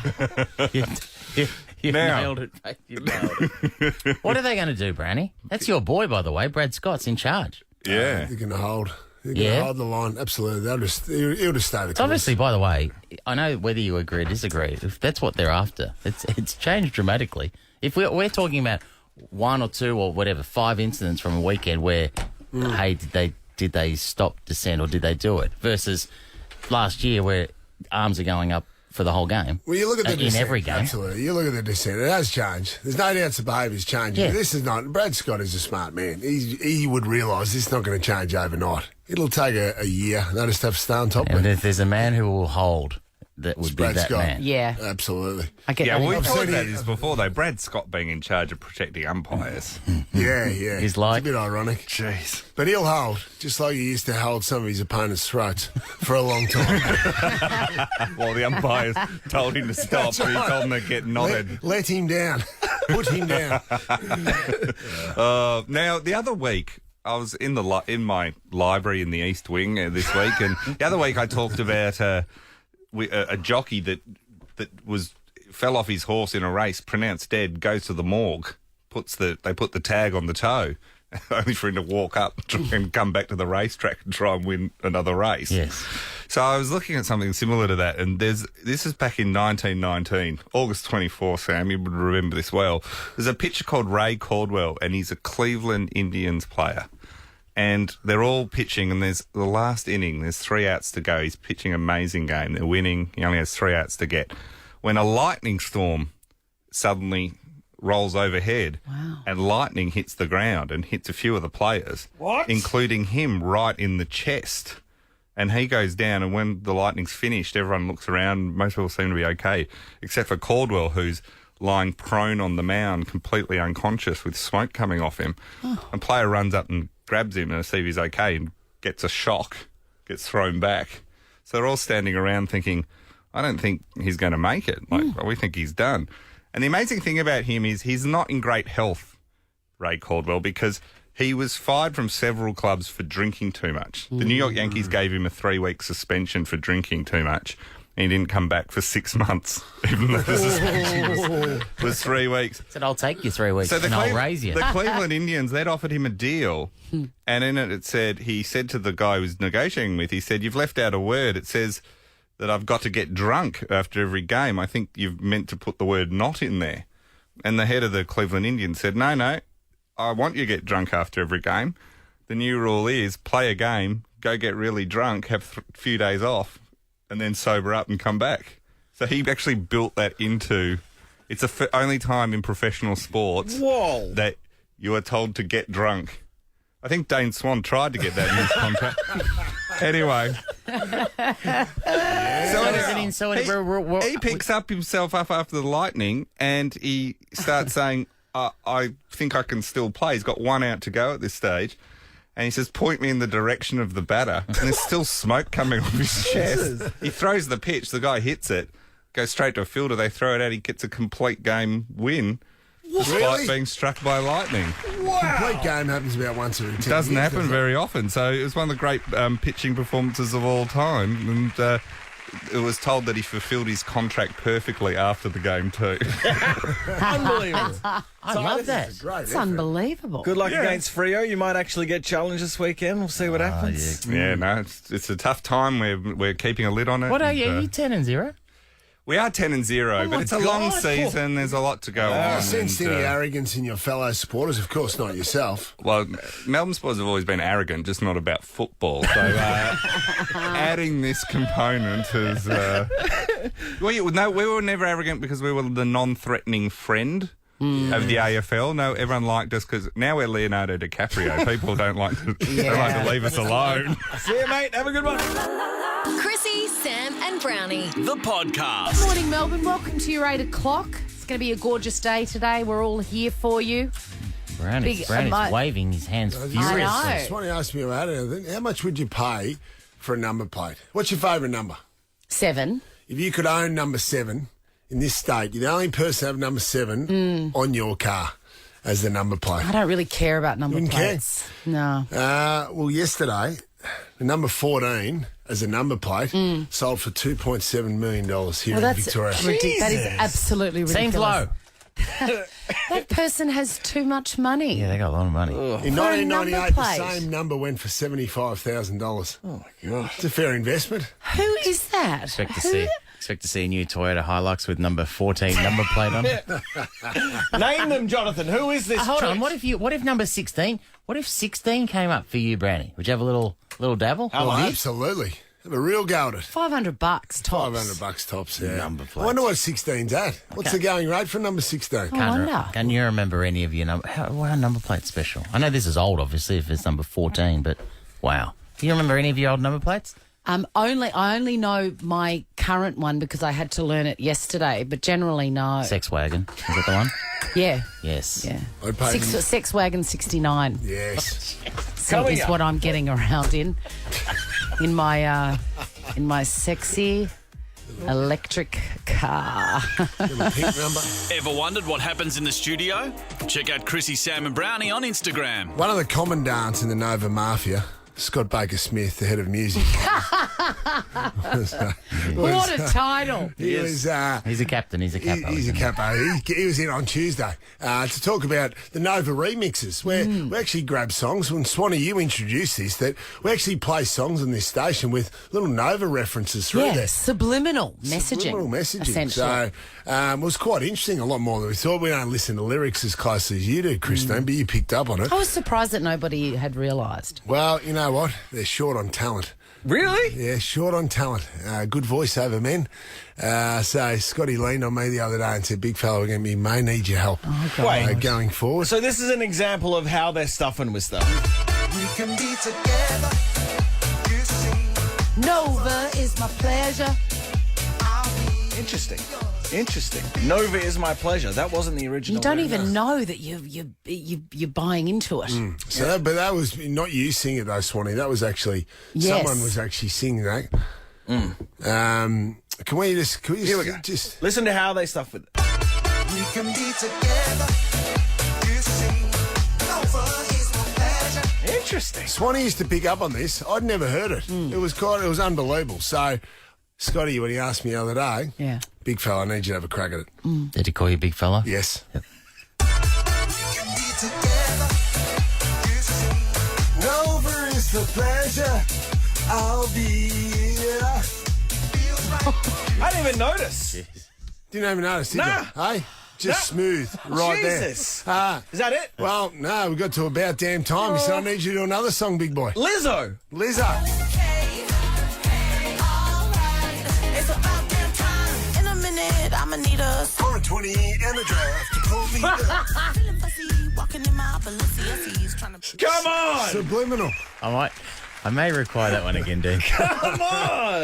You Now- nailed it, mate. You nailed it. What are they going to do, Brownie? That's your boy, by the way. Brad Scott's in charge. Yeah. They're going to hold. They're Yeah. going to hold the line. Absolutely. He'll just stay the It's course. obviously, by the way, I know whether you agree or disagree, if that's what they're after. It's changed dramatically. If we're talking about one or two or whatever, 5 incidents from a weekend where, hey, did they stop dissent or did they do it? Versus last year where arms are going up for the whole game. Well, you look at the in dissent. every game. Absolutely. You look at the dissent. It has changed. There's no doubt the behaviour's changing. Yeah. But this is not. Brad Scott is a smart man. He would realise this is not going to change overnight. It'll take a year. They'll just have to stay on top of And it. if there's a man who will hold, that would be Brad that Scott. man. Yeah. Absolutely. I get Yeah, that. well, we've I've talked seen about it. this before, though. Brad Scott being in charge of protecting umpires. Yeah, yeah. He's like- It's a bit ironic. Jeez. But he'll hold, just like he used to hold some of his opponents' throats for a long time. While the umpires told him to stop, That's he right. told him to get knotted. Let him down. Put him down. Now, the other week, I was in my library in the East Wing this week, and the other week I talked about a jockey that fell off his horse in a race, pronounced dead, goes to the morgue, they put the tag on the toe, only for him to walk up and come back to the racetrack and try and win another race. Yes. So I was looking at something similar to that, and this is back in 1919, August 24, Sam, you would remember this well. There's a pitcher called Ray Caldwell, and he's a Cleveland Indians player. And they're all pitching, and there's the last inning, there's 3 outs to go. He's pitching an amazing game. They're winning. He only has 3 outs to get. When a lightning storm suddenly rolls overhead and lightning hits the ground and hits a few of the players, including him right in the chest. And he goes down, and when the lightning's finished, everyone looks around. Most people seem to be okay, except for Caldwell, who's lying prone on the mound, completely unconscious with smoke coming off him. And player runs up and grabs him to see if he's okay and gets a shock, gets thrown back. So they're all standing around thinking, I don't think he's going to make it. We think he's done. And the amazing thing about him is he's not in great health, Ray Caldwell, because he was fired from several clubs for drinking too much. The New York Yankees gave him a 3-week suspension for drinking too much. And he didn't come back for 6 months, even though the suspension was 3 weeks. Said, I'll take you 3 weeks and I'll raise you. The Cleveland Indians, they'd offered him a deal, and in it said, he said to the guy he was negotiating with, he said, you've left out a word. It says that I've got to get drunk after every game. I think you've meant to put the word not in there. And the head of the Cleveland Indians said, no, I want you to get drunk after every game. The new rule is play a game, go get really drunk, have a few days off, and then sober up and come back. So he actually built that into... It's the only time in professional sports that you are told to get drunk. I think Dane Swan tried to get that in his contract. Anyway. He picks up himself up after the lightning and he starts saying, I think I can still play. He's got 1 out to go at this stage. And he says, point me in the direction of the batter. And there's still smoke coming off his chest. He throws the pitch. The guy hits it, goes straight to a fielder. They throw it out. He gets a complete game win. Despite being struck by lightning. Wow. Complete game happens about once every 10 years. Doesn't happen very often. So it was one of the great pitching performances of all time. And it was told that he fulfilled his contract perfectly after the game too. Unbelievable. I love that. It's unbelievable. Good luck against Freo. You might actually get challenged this weekend. We'll see what happens. Yeah, no, it's a tough time. We're keeping a lid on it. What are you? Are you 10-0? We are 10-0, but it's a long season. There's a lot to go on. Sensed any arrogance in your fellow supporters? Of course not yourself. Well, Melbourne supporters have always been arrogant, just not about football. So adding this component is... we were never arrogant because we were the non-threatening friend of the AFL. No, everyone liked us because now we're Leonardo DiCaprio. People don't like to leave us alone. See you, mate. Have a good one. Chrissie Chrissie, Sam and Brownie. The podcast. Good morning, Melbourne. Welcome to your 8 o'clock. It's going to be a gorgeous day today. We're all here for you. Brownie's waving his hands furiously. I know. Somebody asked me about it. How much would you pay for a number plate? What's your favourite number? 7. If you could own number 7 in this state, you're the only person to have number 7 on your car as the number plate. I don't really care about number Wouldn't plates. No. Well, yesterday, the number 14 as a number plate sold for $2.7 million here in Victoria. That is absolutely ridiculous. Seems low. That person has too much money. Yeah, they got a lot of money. In For a 1998, number the plate. same number went for $75,000. Oh, my gosh. It's a fair investment. Who is that? Expect to see a new Toyota Hilux with number 14 number plate on it. Name them, Jonathan. Who is this? Hold on. treat? What if number 16? What if 16 came up for you, Brownie? Would you have a little dabble? Oh, absolutely. Have a real go at it. $500 tops. $500 tops, yeah. Number I wonder what 16's at. What's the going rate for number 16? Can you remember any of your number? Wow, number plate special. I know this is old, obviously, if it's number 14, but wow. Do you remember any of your old number plates? I only know my current one because I had to learn it yesterday, but generally no. Sex Wagon. Is that the one? Yeah. Yes. Yeah. I paid them- Sex Wagon 69. Yes. So is what I'm getting around in my sexy electric car. Little pink number. Ever wondered what happens in the studio? Check out Chrissie, Sam and Brownie on Instagram. One of the commandants in the Nova Mafia, Scott Baker Smith, the head of music. What a title. He's a captain. He's a capo. He's a capo. He was in on Tuesday to talk about the Nova remixes, where we actually grab songs. When Swanee, you introduced this, that we actually play songs on this station with little Nova references through there. Subliminal messaging. Subliminal messaging. Essentially. So it was quite interesting, a lot more than we thought. We don't listen to lyrics as closely as you do, Christine, but you picked up on it. I was surprised that nobody had realised. Well, you know what? They're short on talent. Really? Yeah, short on talent. Good voiceover men. So Scotty leaned on me the other day and said, big fella, we may need your help going forward. So this is an example of how they're stuffing with stuff. We can be together, you see. Nova is my pleasure. Interesting. Nova is my pleasure. That wasn't the original. You don't lyric. even know that you're buying into it. So, but that was not you singing it though, Swanee. That was actually someone was actually singing that. Can we just Here we go. Just listen to how they stuff with it. We can be together, you see. Nova is my pleasure. Interesting. Swanee used to pick up on this. I'd never heard it. It was unbelievable. So, Scotty, when he asked me the other day, big fella, I need you to have a crack at it. Did he call you big fella? Yes. Yep. Nova is the pleasure. I'll be here. I didn't even notice. Didn't even notice, did you? Hey? Just smooth, right Jesus. there. Is that it? Well, no, we got to about damn time. He said, I need you to do another song, big boy. Lizzo. It's about damn time. In a minute, I'ma need a 420 and a draft to pull me up. Feeling fussy, walking in my Balenciennes, trying to. Come on. Subliminal. I may require that one again, Dean. Come on.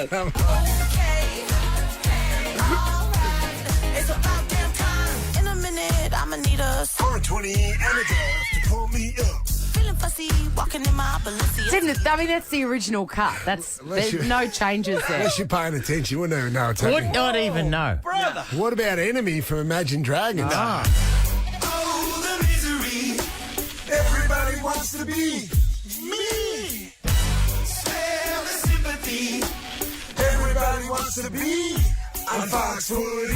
It's about damn time. In a minute, I'ma need a 420 and a draft to pull me up. Feeling fussy, walking in my Balenciennes. That's the original cut. There's no changes there. Unless you're paying attention, you wouldn't even know what's happening. Would not even know. Brother. What about Enemy from Imagine Dragons? Oh, the misery. Everybody wants to be me. Smell the sympathy. Everybody wants to be on Foxwood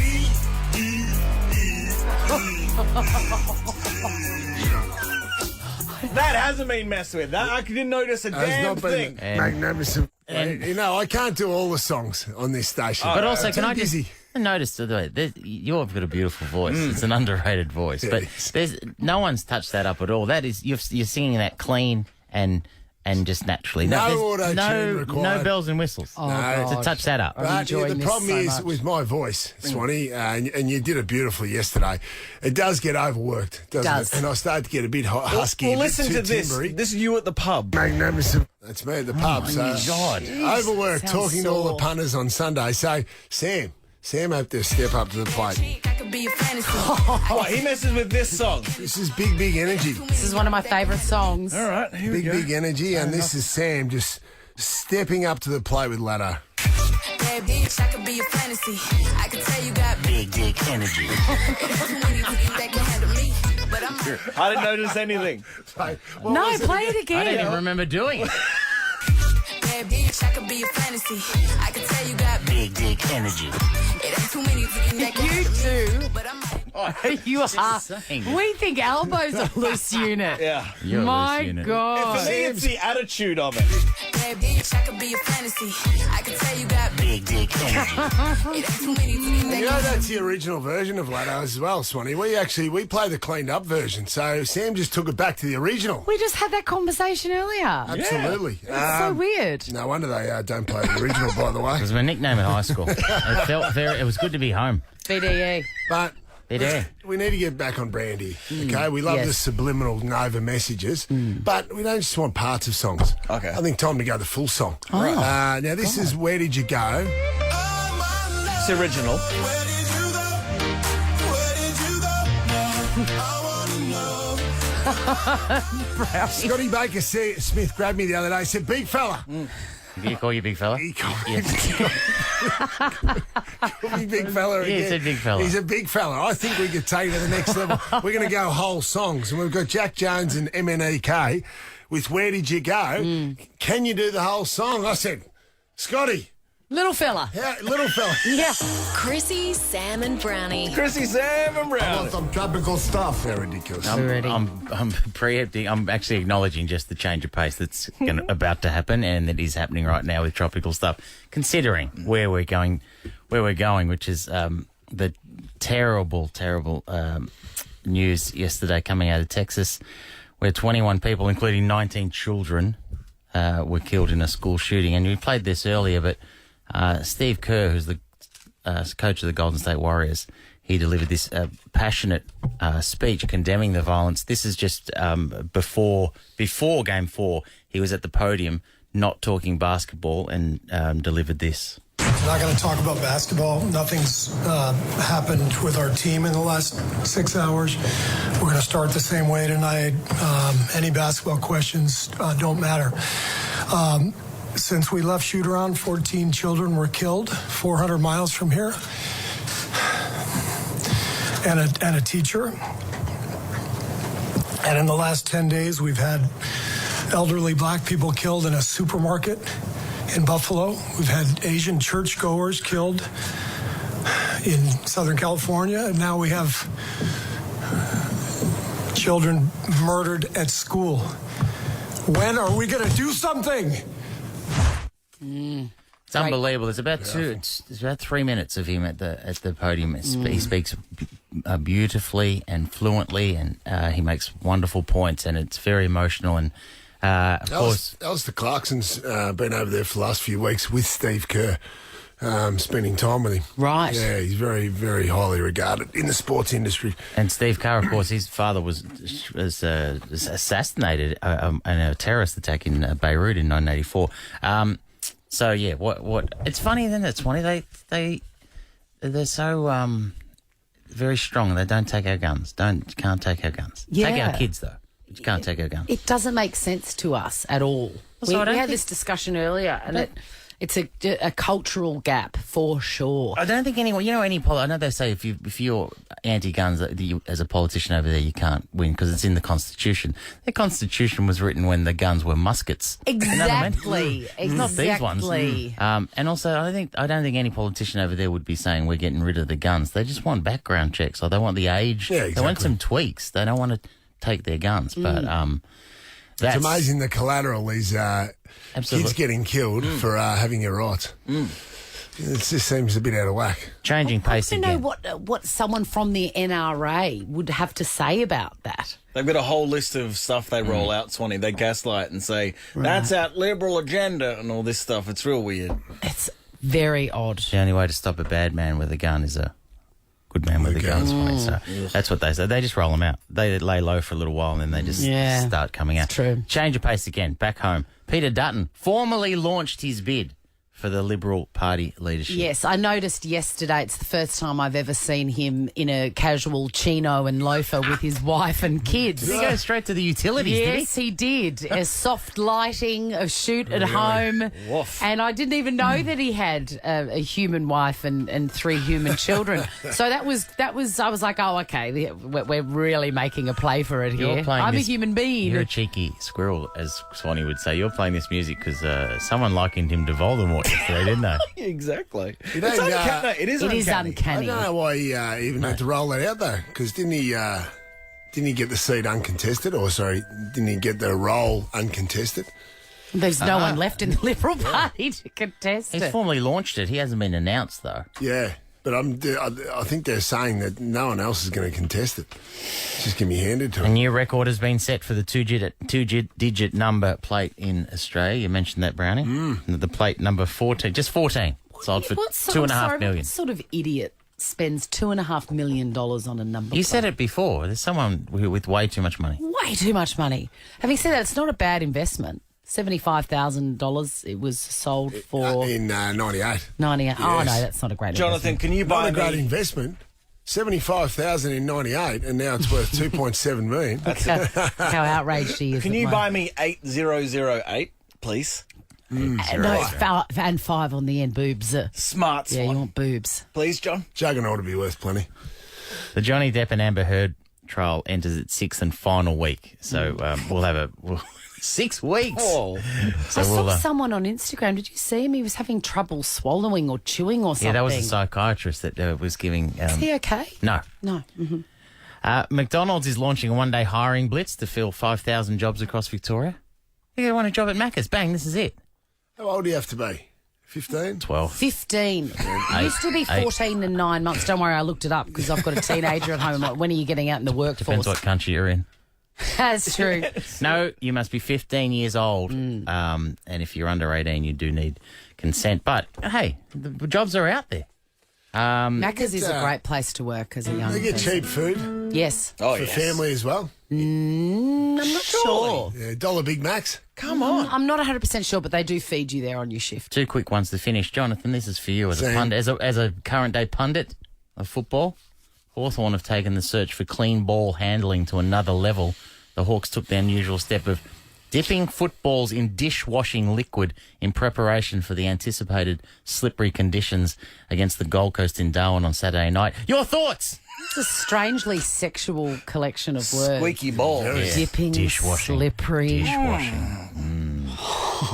That hasn't been messed with. That I didn't notice a damn thing. Magnificent. You know, I can't do all the songs on this station. But also, can I busy. just notice you've got a beautiful voice. It's an underrated voice, but no one's touched that up at all. That is, you're singing that clean and and just naturally. No there's auto-tune required. No bells and whistles. Oh, No. To touch that up. But the problem is with my voice, Swanee, and you did it beautifully yesterday. It does get overworked, doesn't it? And I start to get a bit husky. Well, a bit listen too to this. timbery. This is you at the pub. Magnificent. That's me at the pub. So God. overworked, Sounds talking to all the sore. punters on Sunday. So Sam had to step up to the plate. Oh, he messes with this song. This is big energy. This is one of my favourite songs. All right, here we go. Big energy, and this is Sam just stepping up to the plate with Ladder. Bad bitch, I could be a fantasy. I could tell you got Big dick energy. that can handle me. But I'm I didn't notice anything. No, play it I again. don't even remember doing it. bad bitch, I could be a fantasy. I could tell you got Big dick energy. it ain't too many that can You two, but I'm you are. saying. We think Elbo's a loose unit. Yeah. You're a My loose unit. God. For me, it's the attitude of it. bad bitch, I could be a fantasy. I could tell you got Big dick energy. it ain't too many that You know that's the original version of Ladder as well, Swanee. We play the cleaned up version, so Sam just took it back to the original. We just had that conversation earlier. Absolutely. It's so weird. No wonder they don't play the original, by the way. It was my nickname at high school. It felt very. It was good to be home. BDE. But BDE. we need to get back on brand here, okay? We love the subliminal Nova messages, but we don't just want parts of songs. Okay. I think time to go the full song. Now, this is Where Did You Go? It's original. Scotty Baker Smith grabbed me the other day and said, big fella. Did he call you big fella? He called Yes. me big fella again. He said big fella. He's a big fella. I think we could take it to the next level. We're going to go whole songs. And we've got Jack Jones and MNEK with Where Did You Go? Can you do the whole song? I said, Scotty. Little fella. Yeah, little fella. Yeah. Chrissie, Sam and Brownie. Chrissie, Sam and I Brown. want some tropical stuff. They're ridiculous. I'm preempting. I'm actually acknowledging just the change of pace that's about to happen, and that is happening right now with tropical stuff. Considering where we're going, which is the terrible news yesterday coming out of Texas, where 21 people, including 19 children, were killed in a school shooting. And we played this earlier, but Steve Kerr, who's the coach of the Golden State Warriors, he delivered this passionate speech condemning the violence. This is just before Game 4. He was at the podium not talking basketball and delivered this. I'm not going to talk about basketball. Nothing's happened with our team in the last 6 hours. We're going to start the same way tonight. Any basketball questions don't matter. Since we left shoot-around, 14 children were killed 400 miles from here, and a teacher. And in the last 10 days, we've had elderly black people killed in a supermarket in Buffalo. We've had Asian churchgoers killed in Southern California. And now we have children murdered at school. When are we going to do something? It's unbelievable. There's about There's about 3 minutes of him at the podium. He speaks beautifully and fluently, and he makes wonderful points, and it's very emotional. And of course, Alistair Clarkson's been over there for the last few weeks with Steve Kerr, spending time with him. Right. Yeah, he's very, very highly regarded in the sports industry. and Steve Kerr, of course, his father was assassinated in a terrorist attack in Beirut in 1984. So yeah, what? It's funny then. It's funny they're so very strong. They don't take our guns. Can't take our guns. Yeah. Take our kids though. But you can't take our guns. It doesn't make sense to us at all. So I don't we had think- this discussion earlier, and it's a cultural gap for sure. I don't think anyone, I know they say if you're anti-guns, that you, as a politician over there, you can't win because it's in the Constitution. The Constitution was written when the guns were muskets. Exactly. It's not these ones. And also, I don't think any politician over there would be saying we're getting rid of the guns. They just want background checks, or they want the age. Yeah, exactly. They want some tweaks. They don't want to take their guns. But that's It's amazing the collateral is Absolutely. kids getting killed for having a right. It just seems a bit out of whack. Changing pace I don't again. know what someone from the NRA would have to say about that. They've got a whole list of stuff they roll out, Swanee. They gaslight and say, that's our liberal agenda and all this stuff. It's real weird. It's very odd. The only way to stop a bad man with a gun is a good man with a gun. Swanee. So that's what they say. They just roll them out. They lay low for a little while and then they just start coming out. It's true. Change of pace again. Back home. Peter Dutton formally launched his bid for the Liberal Party leadership. Yes, I noticed yesterday it's the first time I've ever seen him in a casual chino and loafer with his wife and kids. Did he go straight to the utilities, Yes, he did. A soft lighting, a shoot at home. Woof. And I didn't even know that he had a human wife and 3 human children. So that was. I was like, oh, okay, we're really making a play for it here. I'm a human being. You're a cheeky squirrel, as Swanee would say. You're playing this music because someone likened him to Voldemort yesterday, didn't they? Exactly. It is uncanny. I don't know why he even had to roll that out, though, because didn't he get the seat uncontested? Or, sorry, didn't he get the role uncontested? There's no one left in the Liberal Party to contest He's it. formally launched it. He hasn't been announced, though. Yeah, but I think they're saying that no one else is going to contest it. It's just going to be handed to A him. new record has been set for the two-digit number plate in Australia. You mentioned that, Brownie. The plate number 14, just 14, sold for $2.5 million. What sort of idiot spends $2.5 million on a number? You said it before. There's someone with way too much money. Way too much money. Having said that, it's not a bad investment. $75,000 it was sold for. In 98. 98. Yes. Oh, no, that's not a great Jonathan, investment. can you buy Not a great me... investment. 75,000 in 98, and now it's worth 2.7 million. How outraged he is. Can at you mine. buy me 8008, please? No, and 5 on the end, boobs. Smart Yeah, Swan. you want boobs. Please, John? Juggernaut to be worth plenty. The Johnny Depp and Amber Heard trial enters its 6th and final week. So we'll have 6 weeks. Oh. So I saw someone on Instagram. Did you see him? He was having trouble swallowing or chewing or something. Yeah, that was a psychiatrist that was giving... Is he okay? No. No. Mm-hmm. McDonald's is launching a one-day hiring blitz to fill 5,000 jobs across Victoria. You want a job at Macca's? Bang, this is it. How old do you have to be? 15? 12. 15. It used to be 14 and 9 months. Don't worry, I looked it up because I've got a teenager at home. I'm like, when are you getting out in the workforce? Depends what country you're in. That's true. No, you must be 15 years old. And if you're under 18, you do need consent. But, hey, the jobs are out there. Macca's is a great place to work as a young They get person. cheap food. Yes. Oh, For yes. family as well. I'm not sure. Yeah, $1 Big Macs. Come on. I'm not 100% sure, but they do feed you there on your shift. 2 quick ones to finish. Jonathan, this is for you as a Sam. pundit, as a current day pundit of football. Hawthorn have taken the search for clean ball handling to another level. The Hawks took the unusual step of dipping footballs in dishwashing liquid in preparation for the anticipated slippery conditions against the Gold Coast in Darwin on Saturday night. Your thoughts? It's a strangely sexual collection of words. Squeaky ball. Yeah. Dipping, Dishwashing. slippery. Dishwashing.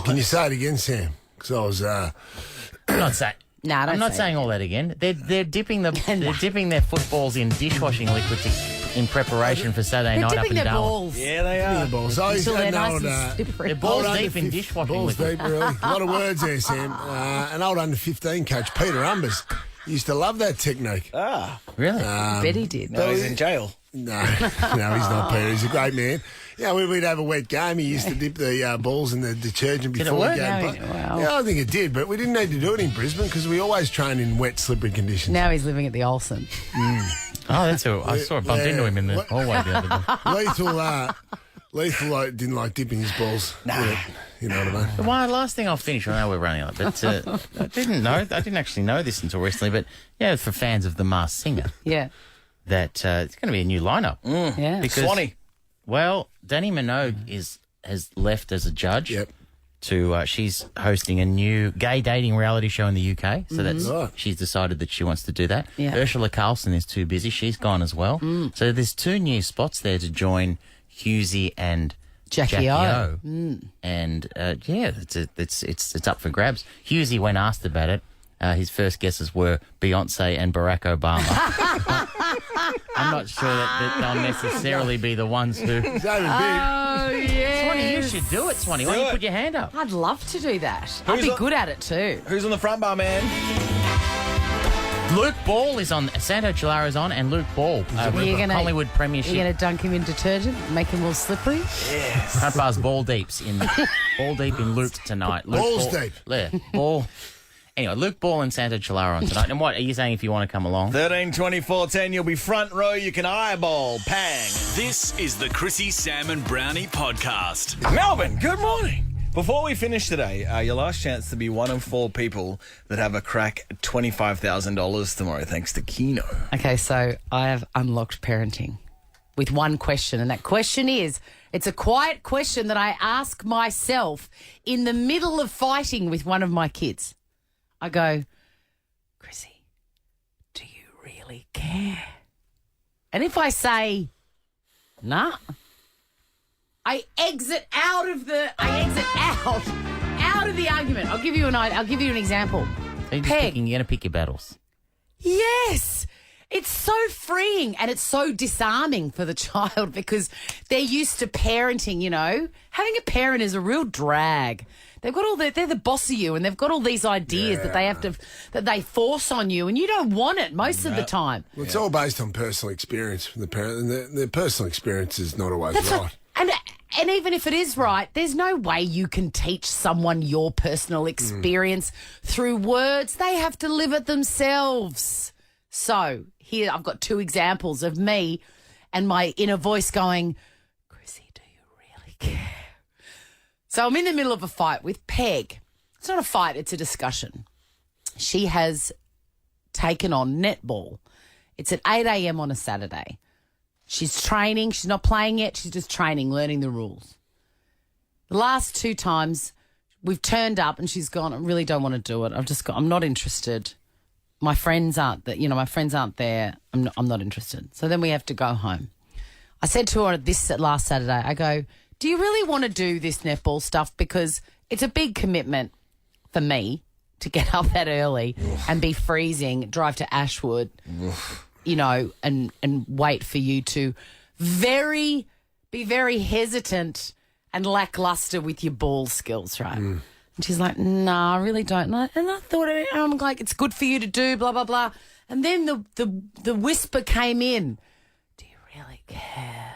Can you say it again, Sam? Because I was... I'm not saying. No, don't I'm not say saying all that again. They're dipping their footballs in dishwashing liquid in preparation for Saturday They're night up dipping in their Darwin. balls. Yeah, they are. balls. I used Until to they're know nice it, and slippery. They're balls Old deep in under dishwashing balls liquid. deep, really. A lot of words there, Sam. An old under 15 coach, Peter Umbers, used to love that technique. Really? Betty did. No, he's in jail. No, he's not Peter. He's a great man. Yeah, we'd have a wet game. He used to dip the balls in the detergent Did it before work? the game. No, wow. Yeah, I think it did, but we didn't need to do it in Brisbane because we always train in wet, slippery conditions. Now he's living at the Olsen. Oh, that's who I saw. I bumped into him in the hallway the other day. Lethal didn't like dipping his balls. Nah. You know what I mean? The last thing I'll finish, I know we're running on, but I didn't actually know this until recently, but yeah, for fans of The Masked Singer, Yeah. that it's going to be a new lineup. Yeah. Because, Swanee. Well, Danny Minogue has left as a judge. Yep. She's hosting a new gay dating reality show in the UK, so Right. she's decided that she wants to do that. Yeah. Ursula Carlson is too busy; she's gone as well. So there's 2 new spots there to join Husey and Jackie O. And it's up for grabs. Husey, when asked about it, his first guesses were Beyonce and Barack Obama. I'm not sure that they'll necessarily be the ones who. He's over big. Oh, yeah. Swanee, you should do it, Swanee. Why don't you put your hand up? I'd love to do that. I'd Who's be on- good at it too. Who's on the front bar, man? Luke Ball is on. Santo Chilara's on, and Luke Ball. Collingwood Premiership. You're going to dunk him in detergent, make him all slippery? Yes. Front bars ball deep in Luke tonight. Balls deep. Yeah, ball. Anyway, Luke Ball and Santo Chilara on tonight. And what are you saying if you want to come along? 13 24 10, you'll be front row. You can eyeball. Pang. This is the Chrissie, Sam and Brownie podcast. Melbourne, good morning. Before we finish today, your last chance to be one of 4 people that have a crack at $25,000 tomorrow, thanks to Keno. Okay, so I have unlocked parenting with one question, and that question is, it's a quiet question that I ask myself in the middle of fighting with one of my kids. I go, Chrissie, do you really care? And if I say, nah, I exit out of the argument. I'll give you an example. So you're going to pick your battles. Yes. It's so freeing and it's so disarming for the child because they're used to parenting, you know. Having a parent is a real drag. They've got they're the boss of you and they've got all these ideas that they force on you and you don't want it most of the time. Well, it's all based on personal experience from the parent, and their personal experience is not always right. And even if it is right, there's no way you can teach someone your personal experience through words. They have to live it themselves. So here I've got 2 examples of me and my inner voice going, Chrissie, do you really care? So I'm in the middle of a fight with Peg. It's not a fight, it's a discussion. She has taken on netball. It's at 8 a.m. on a Saturday. She's training. She's not playing yet. She's just training, learning the rules. The last 2 times we've turned up and she's gone, I really don't want to do it. I'm not interested. My friends aren't there. I'm not interested. So then we have to go home. I said to her this last Saturday, I go, do you really want to do this netball stuff? Because it's a big commitment for me to get up that early and be freezing, drive to Ashwood, you know, and wait for you to be very hesitant and lackluster with your ball skills, right? And she's like, no, I really don't. And I thought, I'm like, it's good for you to do, blah, blah, blah. And then the whisper came in, do you really care?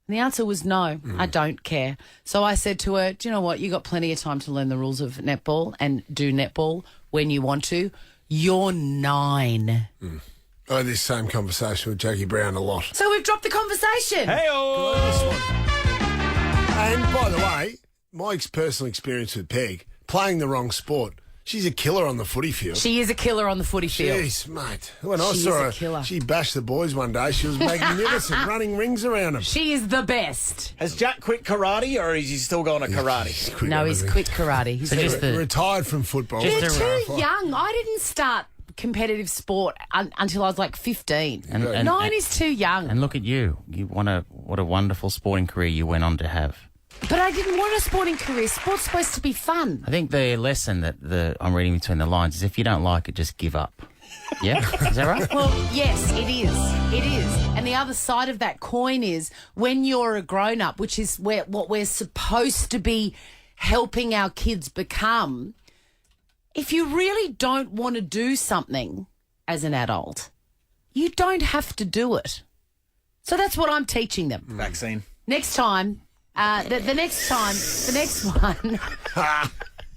And the answer was no, I don't care. So I said to her, do you know what? You got plenty of time to learn the rules of netball and do netball when you want to. You're 9. I had this same conversation with Jackie Brown a lot. So we've dropped the conversation. Hey-oh! And by the way, my personal experience with Peg, playing the wrong sport, she's a killer on the footy field. She is a killer on the footy field. Jeez, mate. When I saw her, she bashed the boys one day. She was magnificent, running rings around them. She is the best. Has Jack quit karate or is he still going to karate? He's quit karate. He's retired from football. You're too young. I didn't start competitive sport until I was like 15. 9 is too young. And look at you. What a wonderful sporting career you went on to have. But I didn't want a sporting career. Sport's supposed to be fun. I think the lesson that I'm reading between the lines is if you don't like it, just give up. Yeah? Is that right? Well, yes, it is. It is. And the other side of that coin is when you're a grown-up, which is what we're supposed to be helping our kids become, if you really don't want to do something as an adult, you don't have to do it. So that's what I'm teaching them. Vaccine. Next time, the next one.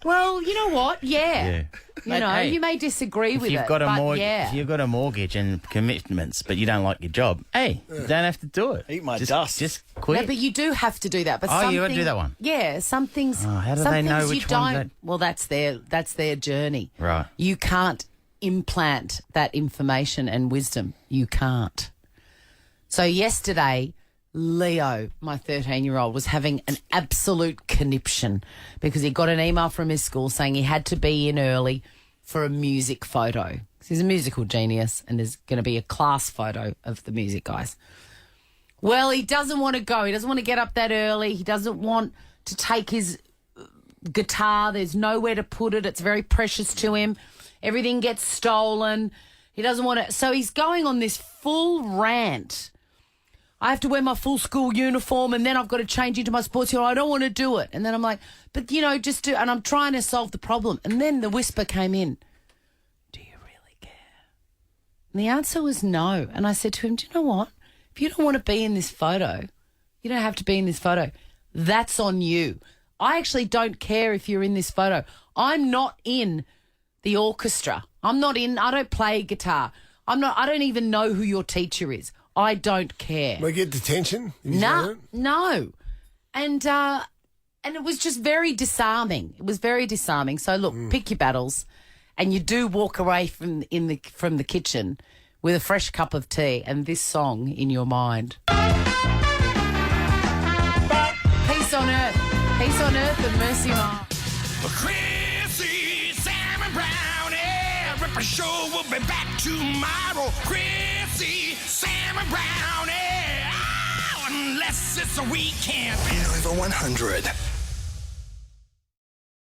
Well, you know what? Yeah. You may disagree with it, If you've got a mortgage and commitments, but you don't like your job, you don't have to do it. Eat my dust. Just quit. No, but you do have to do that. But you got to do that one. Yeah, some things. How do they know which one? Don't. Well, that's their journey. Right. You can't implant that information and wisdom. You can't. So yesterday, Leo, my 13-year-old, was having an absolute conniption because he got an email from his school saying he had to be in early for a music photo. He's a musical genius and there's going to be a class photo of the music guys. Well, he doesn't want to go. He doesn't want to get up that early. He doesn't want to take his guitar. There's nowhere to put it. It's very precious to him. Everything gets stolen. He doesn't want to. So he's going on this full rant. I have to wear my full school uniform and then I've got to change into my sports uniform. I don't want to do it. And then I'm like, but, just do. And I'm trying to solve the problem. And then the whisper came in. Do you really care? And the answer was no. And I said to him, do you know what? If you don't want to be in this photo, you don't have to be in this photo. That's on you. I actually don't care if you're in this photo. I'm not in the orchestra. I don't play guitar. I don't even know who your teacher is. I don't care. Will I get detention? No. And it was just very disarming. It was very disarming. So look, pick your battles, and you do walk away from the kitchen with a fresh cup of tea and this song in your mind. Peace on earth and mercy on. Chrissie, Sam and Brownie, Ripper Show will be back tomorrow. Chrissie, Sam and Brownie, unless it's a weekend. Over 100.